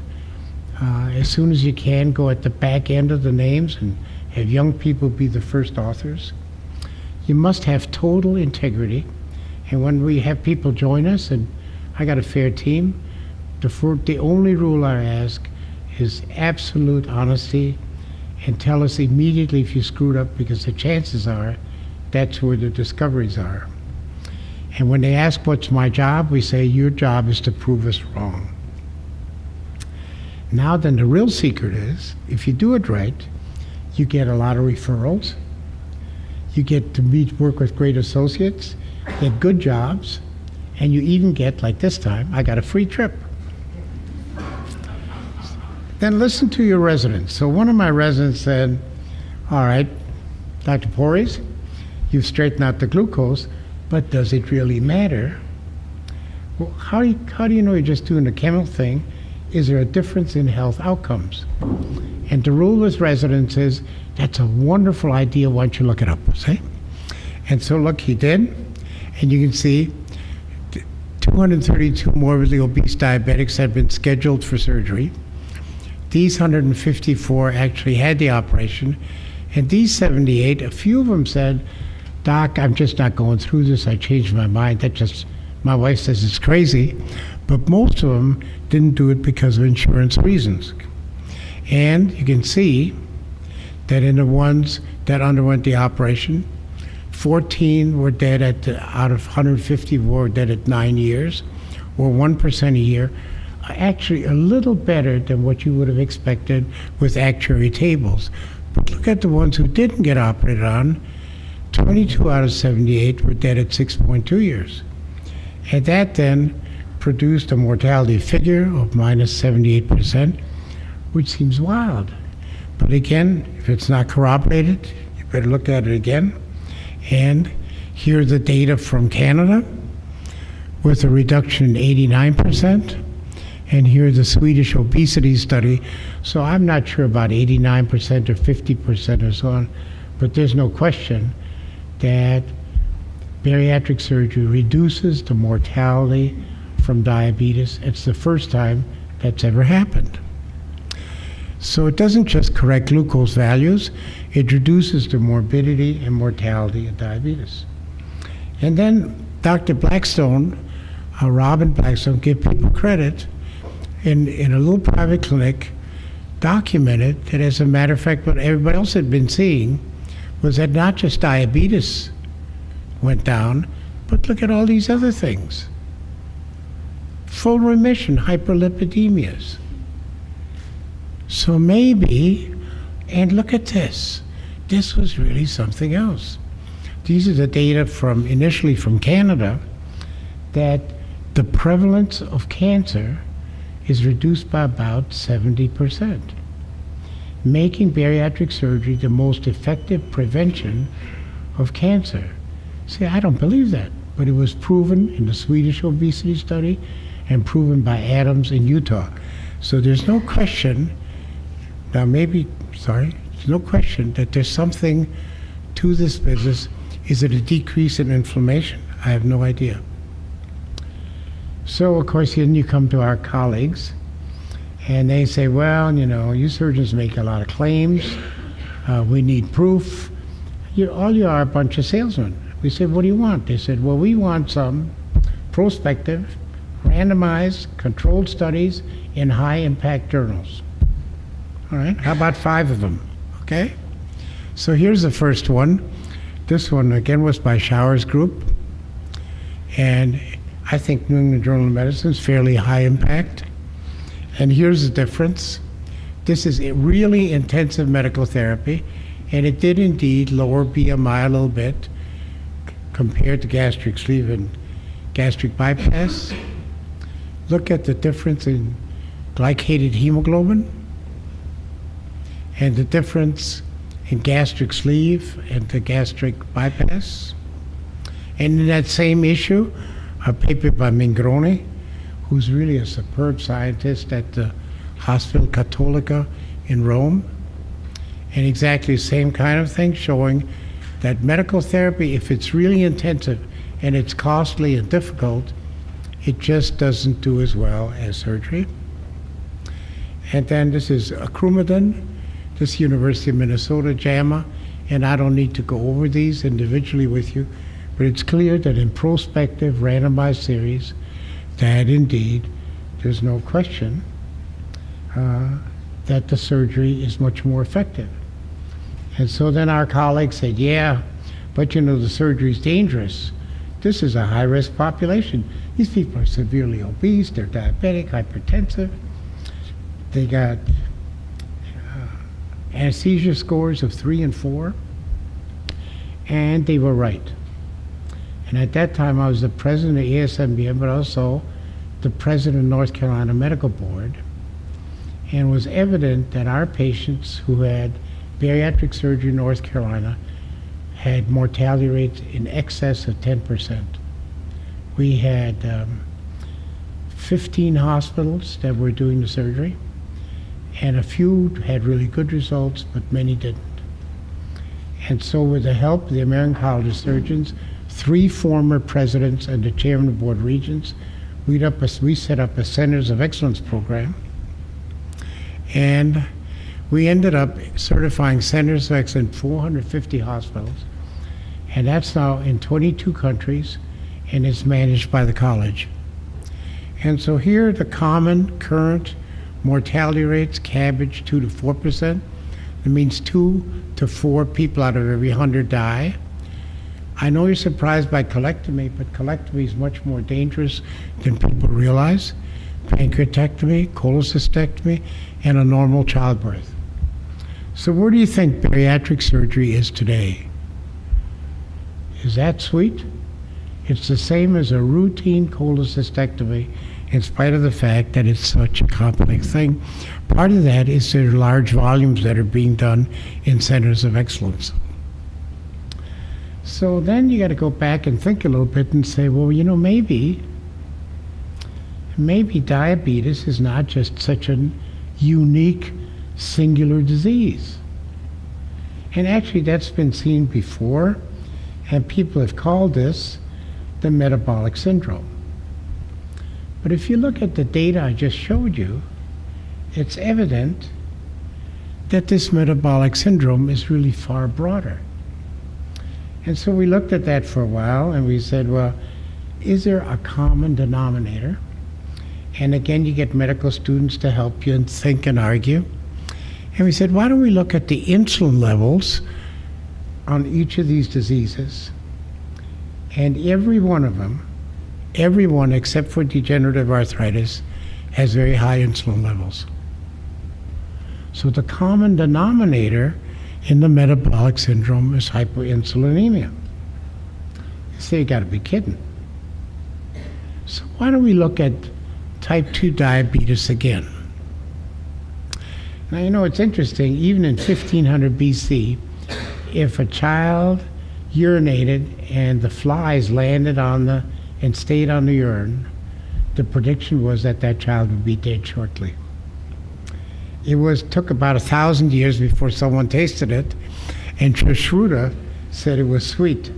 As soon as you can, go at the back end of the names and have young people be the first authors. You must have total integrity. And when we have people join us, and I got a fair team, the only rule I ask is absolute honesty, and tell us immediately if you screwed up, because the chances are that's where the discoveries are. And when they ask what's my job, we say your job is to prove us wrong. Now then, the real secret is, if you do it right, you get a lot of referrals, you get to work with great associates, get good jobs, and you even get, like this time, I got a free trip. Then listen to your residents. So one of my residents said, all right, Dr. Pories, you've straightened out the glucose, but does it really matter? Well, how do you know you're just doing the chemical thing? Is there a difference in health outcomes? And the rule with residents is, that's a wonderful idea, why don't you look it up, see? And so look, he did, and you can see 232 morbidly obese diabetics had been scheduled for surgery. These 154 actually had the operation, and these 78, a few of them said, Doc, I'm just not going through this, I changed my mind, that just My wife says it's crazy, but most of them didn't do it because of insurance reasons. And you can see that in the ones that underwent the operation, 14 were dead out of 150 were dead at 9 years, or 1% a year, actually a little better than what you would have expected with actuary tables. But look at the ones who didn't get operated on. 22 out of 78 were dead at 6.2 years. And that then produced a mortality figure of minus 78%, which seems wild. But again, if it's not corroborated, you better look at it again. And here are the data from Canada with a reduction in 89%. And here's the Swedish obesity study. So I'm not sure about 89% or 50% or so on, but there's no question that bariatric surgery reduces the mortality from diabetes. It's the first time that's ever happened. So it doesn't just correct glucose values, it reduces the morbidity and mortality of diabetes. And then Dr. Blackstone, Robin Blackstone, give people credit, in a little private clinic, documented that, as a matter of fact, what everybody else had been seeing was that not just diabetes went down, but look at all these other things. Full remission, hyperlipidemias. So maybe, and look at this, this was really something else. These are the data from, initially from Canada, that the prevalence of cancer is reduced by about 70%, making bariatric surgery the most effective prevention of cancer. See, I don't believe that, but it was proven in the Swedish obesity study and proven by Adams in Utah. So there's no question, there's no question that there's something to this business. Is it a decrease in inflammation? I have no idea. So, of course, then you come to our colleagues, and they say, well, you know, you surgeons make a lot of claims. We need proof. All you are a bunch of salesmen. We said, what do you want? They said, well, we want some prospective, randomized, controlled studies in high-impact journals. All right, how about 5 of them? Okay? So here's the first one. This one, again, was by Shower's group. And I think New England Journal of Medicine is fairly high impact. And here's the difference. This is a really intensive medical therapy, and it did indeed lower BMI a little bit compared to gastric sleeve and gastric bypass. Look at the difference in glycated hemoglobin and the difference in gastric sleeve and the gastric bypass. And in that same issue, a paper by Mingroni, who's really a superb scientist at the Hospital Cattolica in Rome, and exactly the same kind of thing, showing that medical therapy, if it's really intensive and it's costly and difficult, it just doesn't do as well as surgery. And then this is acromegaly, this University of Minnesota JAMA, and I don't need to go over these individually with you, but it's clear that in prospective randomized series, that indeed, there's no question that the surgery is much more effective. And so then our colleagues said, yeah, but you know, the surgery is dangerous. This is a high-risk population. These people are severely obese, they're diabetic, hypertensive. They got anesthesia scores of 3 and 4, and they were right. And at that time, I was the president of ASMBM, but also the president of North Carolina Medical Board. And it was evident that our patients who had bariatric surgery in North Carolina had mortality rates in excess of 10%. We had 15 hospitals that were doing the surgery, and a few had really good results, but many didn't. And so with the help of the American College of Surgeons, 3 former presidents and the chairman of the board of regents, we set up a Centers of Excellence program, and we ended up certifying Centers of Excellence in 450 hospitals, and that's now in 22 countries and it's managed by the college. And so here the common current mortality rates, cabbage 2 to 4%. It means 2 to 4 people out of every 100 die. I know you're surprised by colectomy, but colectomy is much more dangerous than people realize. Pancreatectomy, cholecystectomy, and a normal childbirth. So where do you think bariatric surgery is today? Is that sweet? It's the same as a routine cholecystectomy, in spite of the fact that it's such a complex thing. Part of that is there are large volumes that are being done in centers of excellence. So then you got to go back and think a little bit and say, well, you know, maybe diabetes is not just such a unique, singular disease. And actually that's been seen before, and people have called this the metabolic syndrome. But if you look at the data I just showed you, it's evident that this metabolic syndrome is really far broader. And so we looked at that for a while and we said, well, is there a common denominator? And again, you get medical students to help you and think and argue. And we said, why don't we look at the insulin levels on each of these diseases? And every one of them, everyone except for degenerative arthritis, has very high insulin levels. So the common denominator in the metabolic syndrome is hyperinsulinemia. You say, you gotta be kidding. So why don't we look at type 2 diabetes again? Now, you know, it's interesting, even in 1500 BC, if a child urinated and the flies landed on the and stayed on the urine, the prediction was that that child would be dead shortly. Took about 1,000 years before someone tasted it, and Shruta said it was sweet.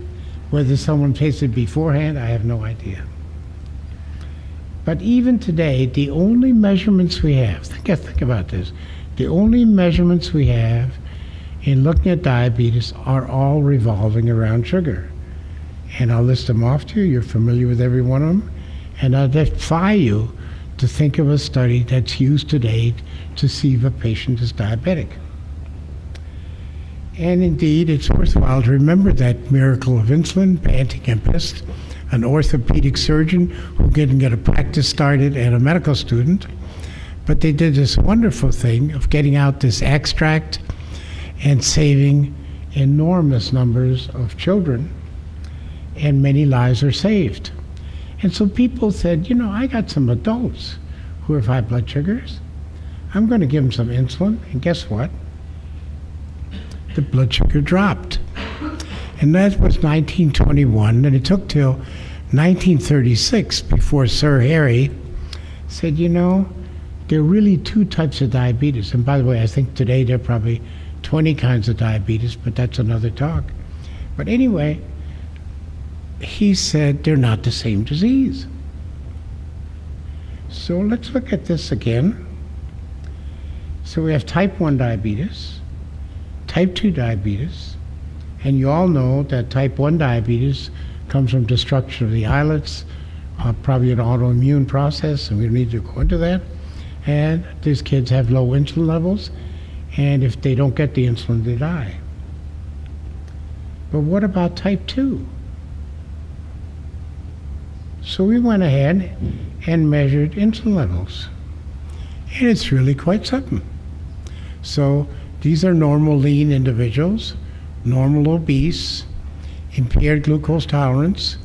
Whether someone tasted beforehand, I have no idea. But even today, the only measurements we have, think about this, the only measurements we have in looking at diabetes are all revolving around sugar. And I'll list them off to you. You're familiar with every one of them. And I defy you to think of a study that's used today to see if a patient is diabetic. And indeed, it's worthwhile to remember that miracle of insulin, Banting and Pest, an orthopedic surgeon who didn't get a practice started and a medical student. But they did this wonderful thing of getting out this extract and saving enormous numbers of children, and many lives are saved. And so people said, you know, I got some adults who have high blood sugars. I'm going to give them some insulin, and guess what? The blood sugar dropped. And that was 1921, and it took till 1936 before Sir Harry said, you know, there are really two types of diabetes. And by the way, I think today there are probably 20 kinds of diabetes, but that's another talk. But anyway, he said they're not the same disease. So let's look at this again. So we have type 1 diabetes, type 2 diabetes, and you all know that type 1 diabetes comes from destruction of the islets, probably an autoimmune process, and we don't need to go into that. And these kids have low insulin levels, and if they don't get the insulin, they die. But what about type 2? So we went ahead and measured insulin levels, and it's really quite something. So these are normal lean individuals, normal obese, impaired glucose tolerance,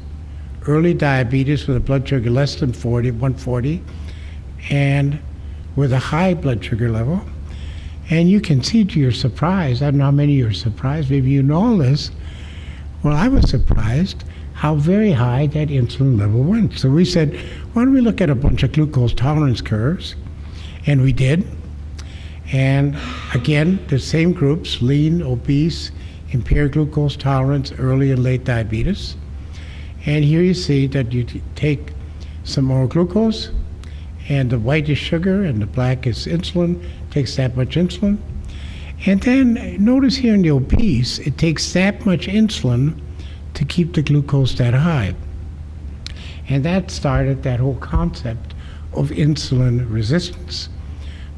early diabetes with a blood sugar less than 140, and with a high blood sugar level. And you can see to your surprise, I don't know how many of you are surprised, maybe you know all this. Well, I was surprised how very high that insulin level went. So we said, why don't we look at a bunch of glucose tolerance curves? And we did. And again, the same groups, lean, obese, impaired glucose tolerance, early and late diabetes. And here you see that you take some oral glucose, and the white is sugar and the black is insulin, takes that much insulin. And then notice here in the obese, it takes that much insulin to keep the glucose that high. And that started that whole concept of insulin resistance.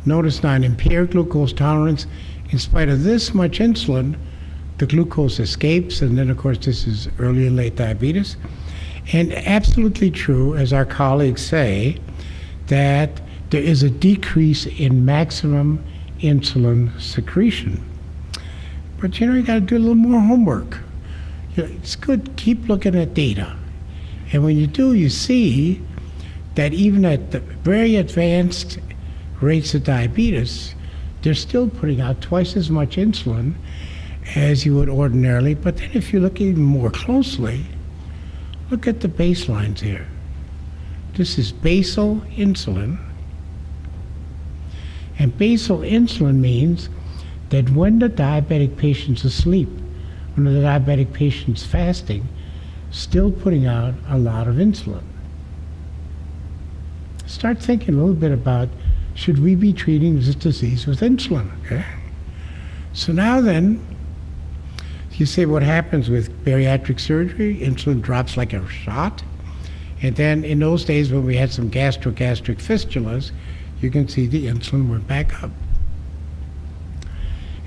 Notice now in impaired glucose tolerance, in spite of this much insulin, the glucose escapes, and then of course this is early and late diabetes. And absolutely true, as our colleagues say, that there is a decrease in maximum insulin secretion. But you got to do a little more homework. It's good, keep looking at data. And when you do, you see that even at the very advanced rates of diabetes, they're still putting out twice as much insulin as you would ordinarily. But then if you look even more closely, look at the baselines here. This is basal insulin. And basal insulin means that when the diabetic patient's asleep, when the diabetic patient's fasting, still putting out a lot of insulin. Start thinking a little bit about, should we be treating this disease with insulin? Okay? So now then, you say what happens with bariatric surgery, insulin drops like a shot. And then in those days when we had some gastric fistulas, you can see the insulin went back up.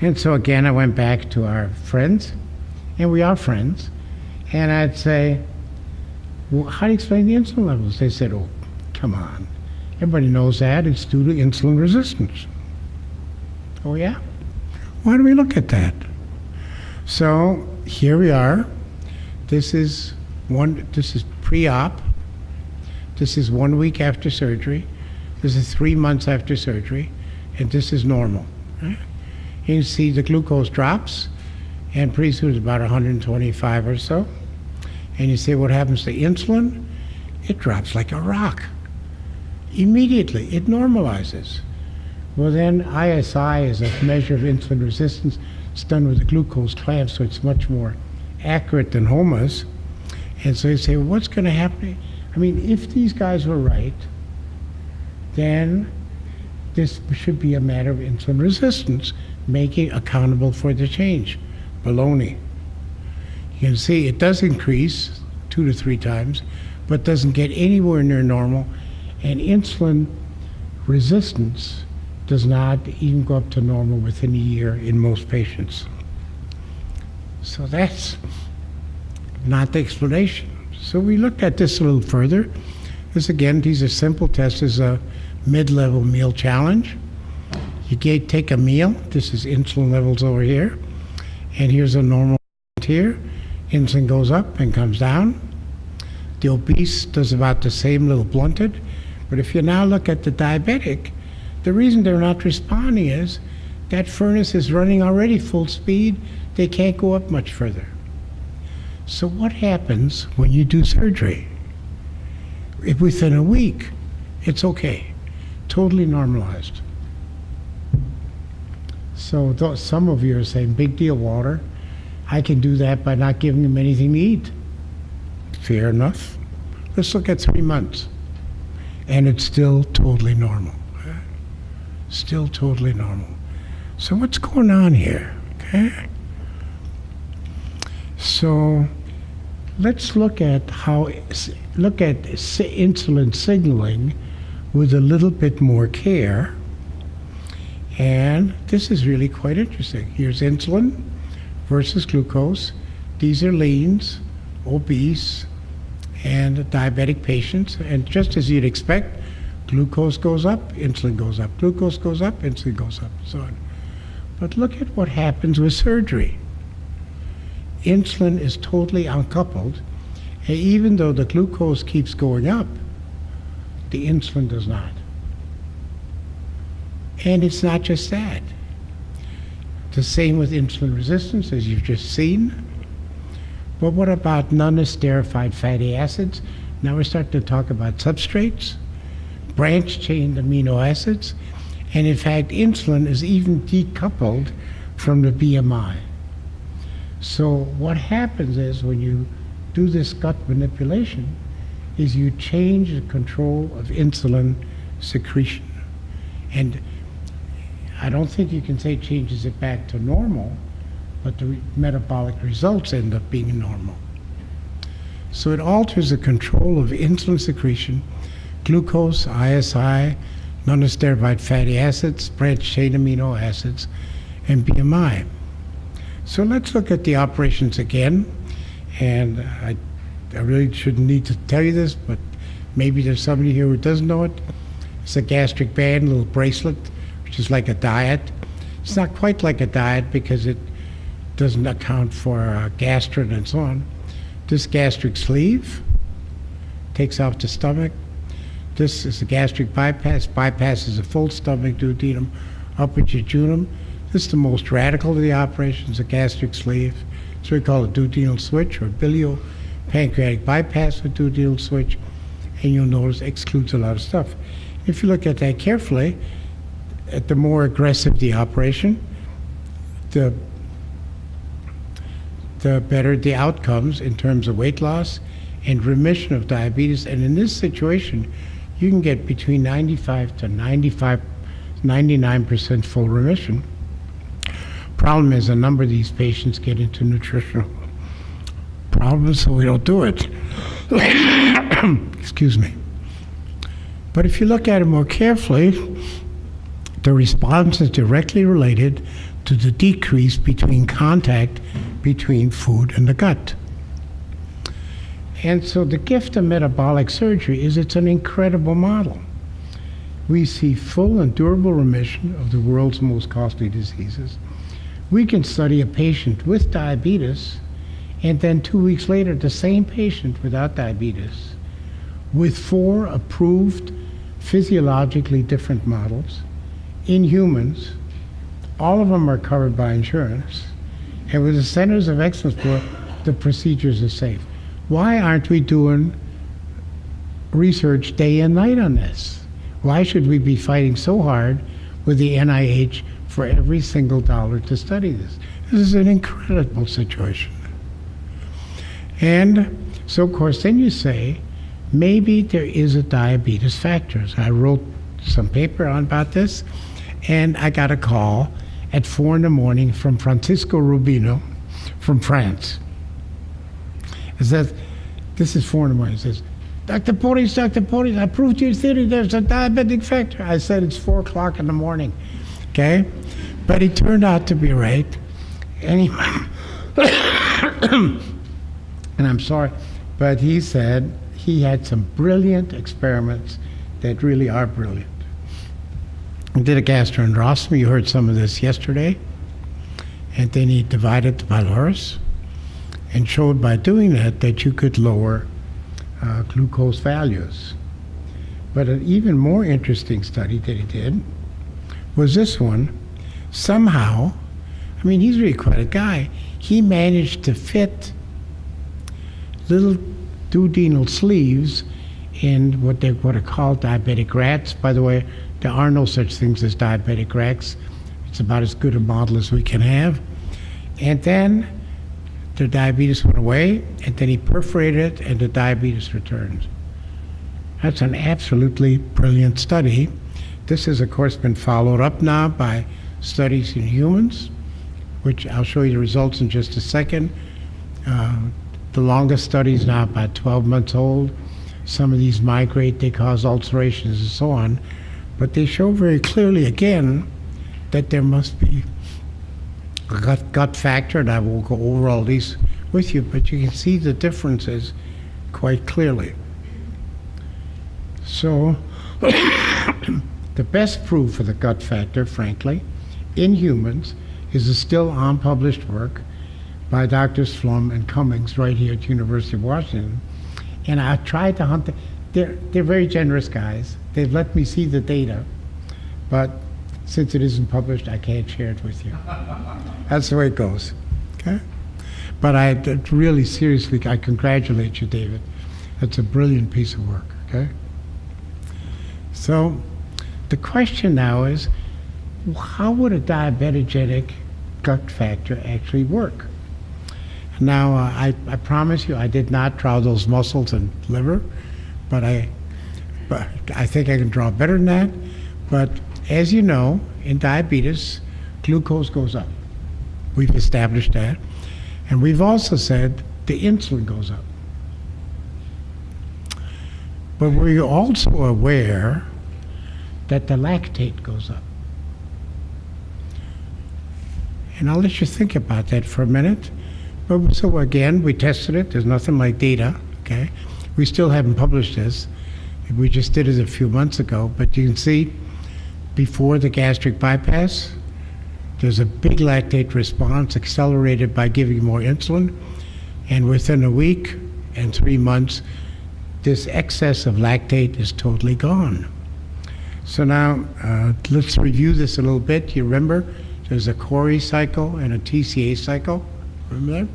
And so again, I went back to our friends, and we are friends, and I'd say, well, how do you explain the insulin levels? They said, oh, come on. Everybody knows that. It's due to insulin resistance. Oh, yeah? Why do we look at that? So here we are. This is pre-op. This is 1 week after surgery. This is 3 months after surgery. And this is normal. Right? You see the glucose drops, and pretty soon it's about 125 or so. And you say, what happens to insulin? It drops like a rock. Immediately, it normalizes. Well, then ISI is a measure of insulin resistance. It's done with a glucose clamp, so it's much more accurate than HOMAs. And so you say, well, what's going to happen? I mean, if these guys were right, then this should be a matter of insulin resistance, making accountable for the change. Baloney. You can see it does increase 2 to 3 times, but doesn't get anywhere near normal. And insulin resistance does not even go up to normal within a year in most patients. So that's not the explanation. So we looked at this a little further. This again, these are simple tests. This is a mid-level meal challenge. You take a meal. This is insulin levels over here. And here's a normal here. Insulin goes up and comes down. The obese does about the same, little blunted. But if you now look at the diabetic, the reason they're not responding is that furnace is running already full speed. They can't go up much further. So what happens when you do surgery? If within a week, it's okay. Totally normalized. So some of you are saying, big deal, Walter. I can do that by not giving them anything to eat. Fair enough. Let's look at 3 months. And it's still totally normal. Still totally normal. So what's going on here? Okay. So let's look at insulin signaling with a little bit more care. And this is really quite interesting. Here's insulin versus glucose. These are leans, obese, and diabetic patients. And just as you'd expect, glucose goes up, insulin goes up. Glucose goes up, insulin goes up, and so on. But look at what happens with surgery. Insulin is totally uncoupled, and even though the glucose keeps going up, the insulin does not. And it's not just that. The same with insulin resistance, as you've just seen. But what about non-esterified fatty acids? Now we're starting to talk about substrates, branch-chain amino acids, and in fact, insulin is even decoupled from the BMI. So what happens is when you do this gut manipulation is you change the control of insulin secretion. And I don't think you can say changes it back to normal, but the metabolic results end up being normal. So it alters the control of insulin secretion, glucose, ISI, non-steroid fatty acids, branched-chain amino acids, and BMI. So let's look at the operations again. And I really shouldn't need to tell you this, but maybe there's somebody here who doesn't know it. It's a gastric band, a little bracelet, which is like a diet. It's not quite like a diet because it doesn't account for gastrin and so on. This gastric sleeve takes off the stomach. This is the gastric bypass. Bypasses the full stomach, duodenum, upper jejunum. This is the most radical of the operations, a gastric sleeve. So we call it duodenal switch or bilio-pancreatic bypass with duodenal switch. And you'll notice it excludes a lot of stuff. If you look at that carefully, at the more aggressive the operation, the better the outcomes in terms of weight loss and remission of diabetes. And in this situation, you can get between 95 to 99% full remission. Problem is, a number of these patients get into nutritional problems, so we don't do it. Excuse me. But if you look at it more carefully, the response is directly related to the decrease between contact between food and the gut. And so the gift of metabolic surgery is it's an incredible model. We see full and durable remission of the world's most costly diseases. We can study a patient with diabetes, and then 2 weeks later, the same patient without diabetes, with 4 approved physiologically different models in humans. All of them are covered by insurance. And with the Centers of Excellence Board, the procedures are safe. Why aren't we doing research day and night on this? Why should we be fighting so hard with the NIH for every single dollar to study this? This is an incredible situation. And so, of course, then you say, maybe there is a diabetes factor. So I wrote some paper on about this, and I got a call at 4 in the morning from Francisco Rubino from France. It says, this is 4 in the morning. It says, Dr. Pories, I proved your theory there's a diabetic factor. I said, it's 4 o'clock in the morning, okay? But he turned out to be right. And he, and I'm sorry, but he said he had some brilliant experiments that really are brilliant. He did a gastroenterostomy. You heard some of this yesterday. And then he divided the pylorus and showed by doing that you could lower glucose values. But an even more interesting study that he did was this one. Somehow, I mean, he's really quite a guy. He managed to fit little duodenal sleeves in what are called diabetic rats. By the way, there are no such things as diabetic rats. It's about as good a model as we can have. And then the diabetes went away, and then he perforated it, and the diabetes returned. That's an absolutely brilliant study. This has, of course, been followed up now by studies in humans, which I'll show you the results in just a second. The longest study is now about 12 months old. Some of these migrate, they cause ulcerations and so on. But they show very clearly, again, that there must be a gut factor, and I won't go over all these with you, but you can see the differences quite clearly. So the best proof of the gut factor, frankly, in humans is a still unpublished work by Drs. Flum and Cummings right here at the University of Washington. And I tried to hunt them. They're very generous guys. They've let me see the data, but since it isn't published, I can't share it with you. That's the way it goes, okay? But I really seriously, I congratulate you, David. That's a brilliant piece of work, okay? So the question now is, how would a diabetogenic gut factor actually work? Now, I promise you, I did not draw those muscles and liver, but I think I can draw better than that. But as you know, in diabetes, glucose goes up. We've established that. And we've also said the insulin goes up. But were you also aware that the lactate goes up? And I'll let you think about that for a minute. But so again, we tested it. There's nothing like data, okay? We still haven't published this. We just did it a few months ago. But you can see before the gastric bypass, there's a big lactate response accelerated by giving more insulin. And within a week and 3 months, this excess of lactate is totally gone. So now, let's review this a little bit. You remember, there's a Pories cycle and a TCA cycle. Remember that?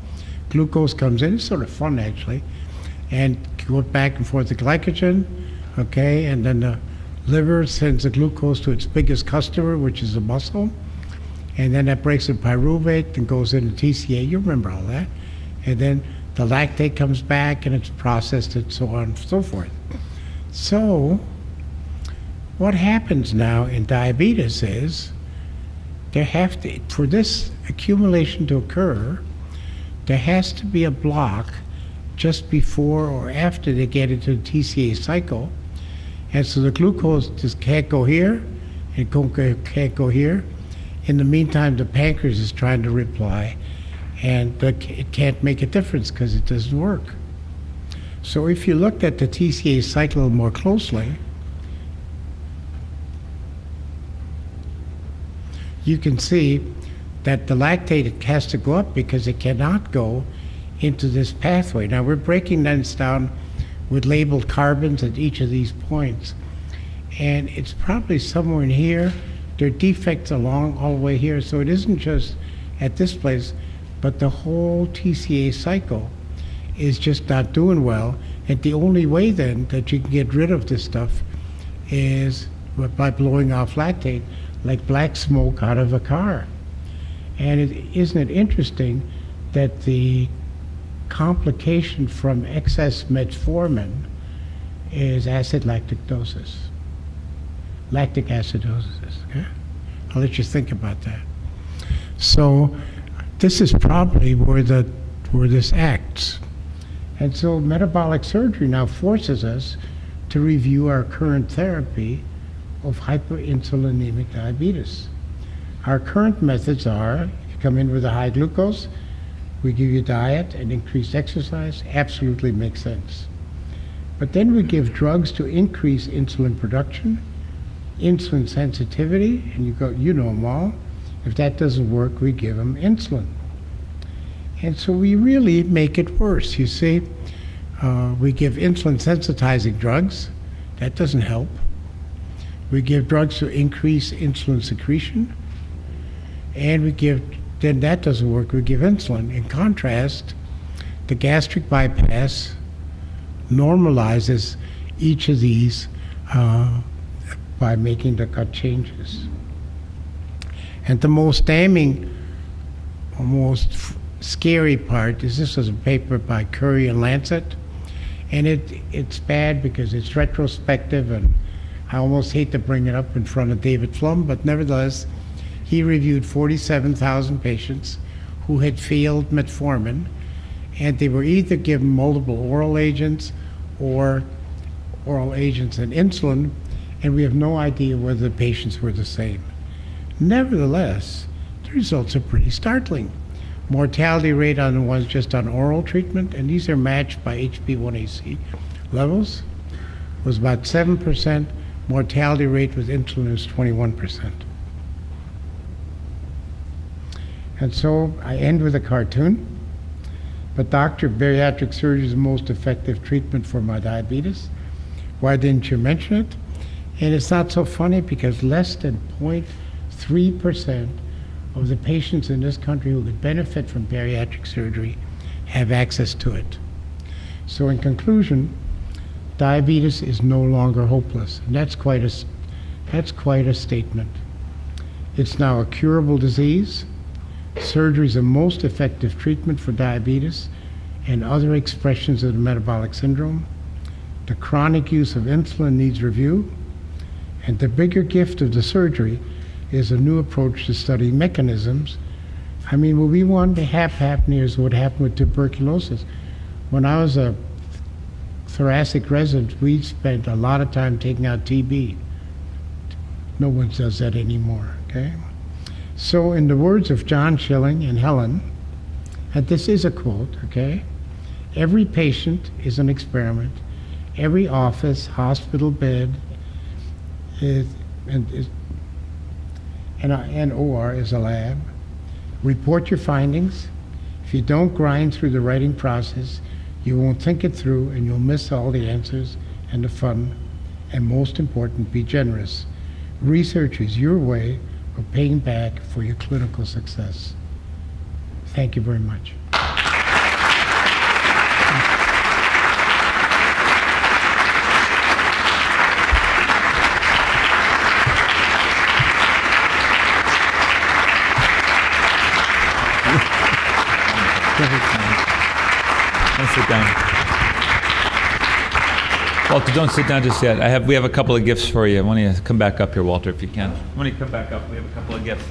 Glucose comes in. It's sort of fun, actually. And goes back and forth to glycogen, okay? And then the liver sends the glucose to its biggest customer, which is the muscle. And then that breaks the pyruvate and goes into TCA. You remember all that. And then the lactate comes back and it's processed and so on and so forth. So what happens now in diabetes is for this accumulation to occur, there has to be a block just before or after they get into the TCA cycle. And so the glucose just can't go here, it can't go here. In the meantime, the pancreas is trying to reply, and it can't make a difference because it doesn't work. So if you looked at the TCA cycle more closely, you can see that the lactate has to go up because it cannot go into this pathway. Now we're breaking this down with labeled carbons at each of these points. And it's probably somewhere in here. There are defects along all the way here. So it isn't just at this place, but the whole TCA cycle is just not doing well. And the only way then that you can get rid of this stuff is by blowing off lactate, like black smoke out of a car. And isn't it interesting that the complication from excess metformin is acid lactosis, lactic acidosis. Okay? I'll let you think about that. So this is probably where this acts. And so metabolic surgery now forces us to review our current therapy of hyperinsulinemic diabetes. Our current methods are, if you come in with a high glucose, we give you diet and increased exercise, absolutely makes sense. But then we give drugs to increase insulin production, insulin sensitivity, and you know them all. If that doesn't work, we give them insulin. And so we really make it worse. You see, we give insulin sensitizing drugs. That doesn't help. We give drugs to increase insulin secretion, and then that doesn't work, we give insulin. In contrast, the gastric bypass normalizes each of these by making the cut changes. And the most damning, or most scary part is this was a paper by Curry and Lancet, and it's bad because it's retrospective, and I almost hate to bring it up in front of David Flum, but nevertheless, he reviewed 47,000 patients who had failed metformin, and they were either given multiple oral agents or oral agents and insulin, and we have no idea whether the patients were the same. Nevertheless, the results are pretty startling. Mortality rate on the ones just on oral treatment, and these are matched by HbA1c levels, was about 7%. Mortality rate with insulin is 21%. And so I end with a cartoon. But doctor, bariatric surgery is the most effective treatment for my diabetes. Why didn't you mention it? And it's not so funny because less than 0.3% of the patients in this country who could benefit from bariatric surgery have access to it. So in conclusion, diabetes is no longer hopeless. And that's quite a statement. It's now a curable disease. Surgery is the most effective treatment for diabetes and other expressions of the metabolic syndrome. The chronic use of insulin needs review, and the bigger gift of the surgery is a new approach to studying mechanisms. I mean, what we want to happen here is what happened with tuberculosis. When I was a thoracic residents, we spent a lot of time taking out TB. No one does that anymore, okay? So in the words of John Schilling and Helen, and this is a quote, okay? Every patient is an experiment. Every office, hospital bed and OR is a lab. Report your findings. If you don't grind through the writing process, you won't think it through and you'll miss all the answers and the fun. And most important, be generous. Research is your way of paying back for your clinical success. Thank you very much. Don't sit down. Walter, don't sit down just yet. We have a couple of gifts for you. I want you to come back up here, Walter, if you can. When you come back up, we have a couple of gifts.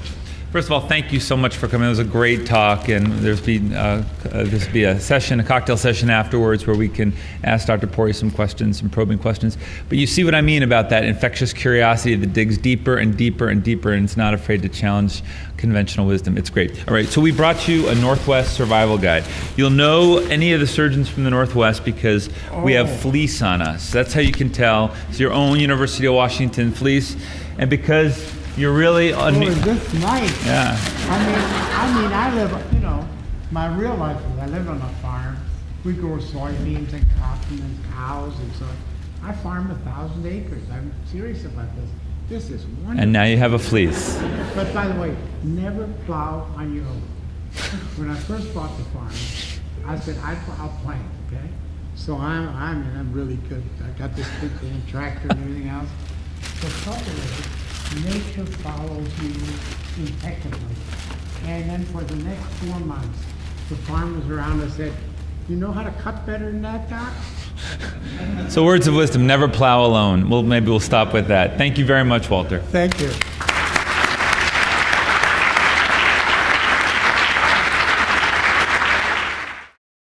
First of all, thank you so much for coming. It was a great talk, and this will be a session, a cocktail session afterwards, where we can ask Dr. Pories some questions, some probing questions. But you see what I mean about that infectious curiosity that digs deeper and deeper and deeper, and is not afraid to challenge conventional wisdom. It's great. All right, so we brought you a Northwest survival guide. You'll know any of the surgeons from the Northwest because we have fleece on us. That's how you can tell. It's your own University of Washington fleece, and because you're really on. Is this nice? Yeah. I live, my real life is I live on a farm. We grow soybeans and cotton and cows and so I farm 1,000 acres. I'm serious about this. This is wonderful. And now you have a fleece. But by the way, never plow on your own. When I first bought the farm, I said I'll plant, okay? So I'm really good. I got this big damn tractor and everything else. The trouble is, nature follows you impeccably. And then for the next 4 months, the farmers around us said, "You know how to cut better than that, Doc?" So words of wisdom, never plow alone. Maybe we'll stop with that. Thank you very much, Walter. Thank you.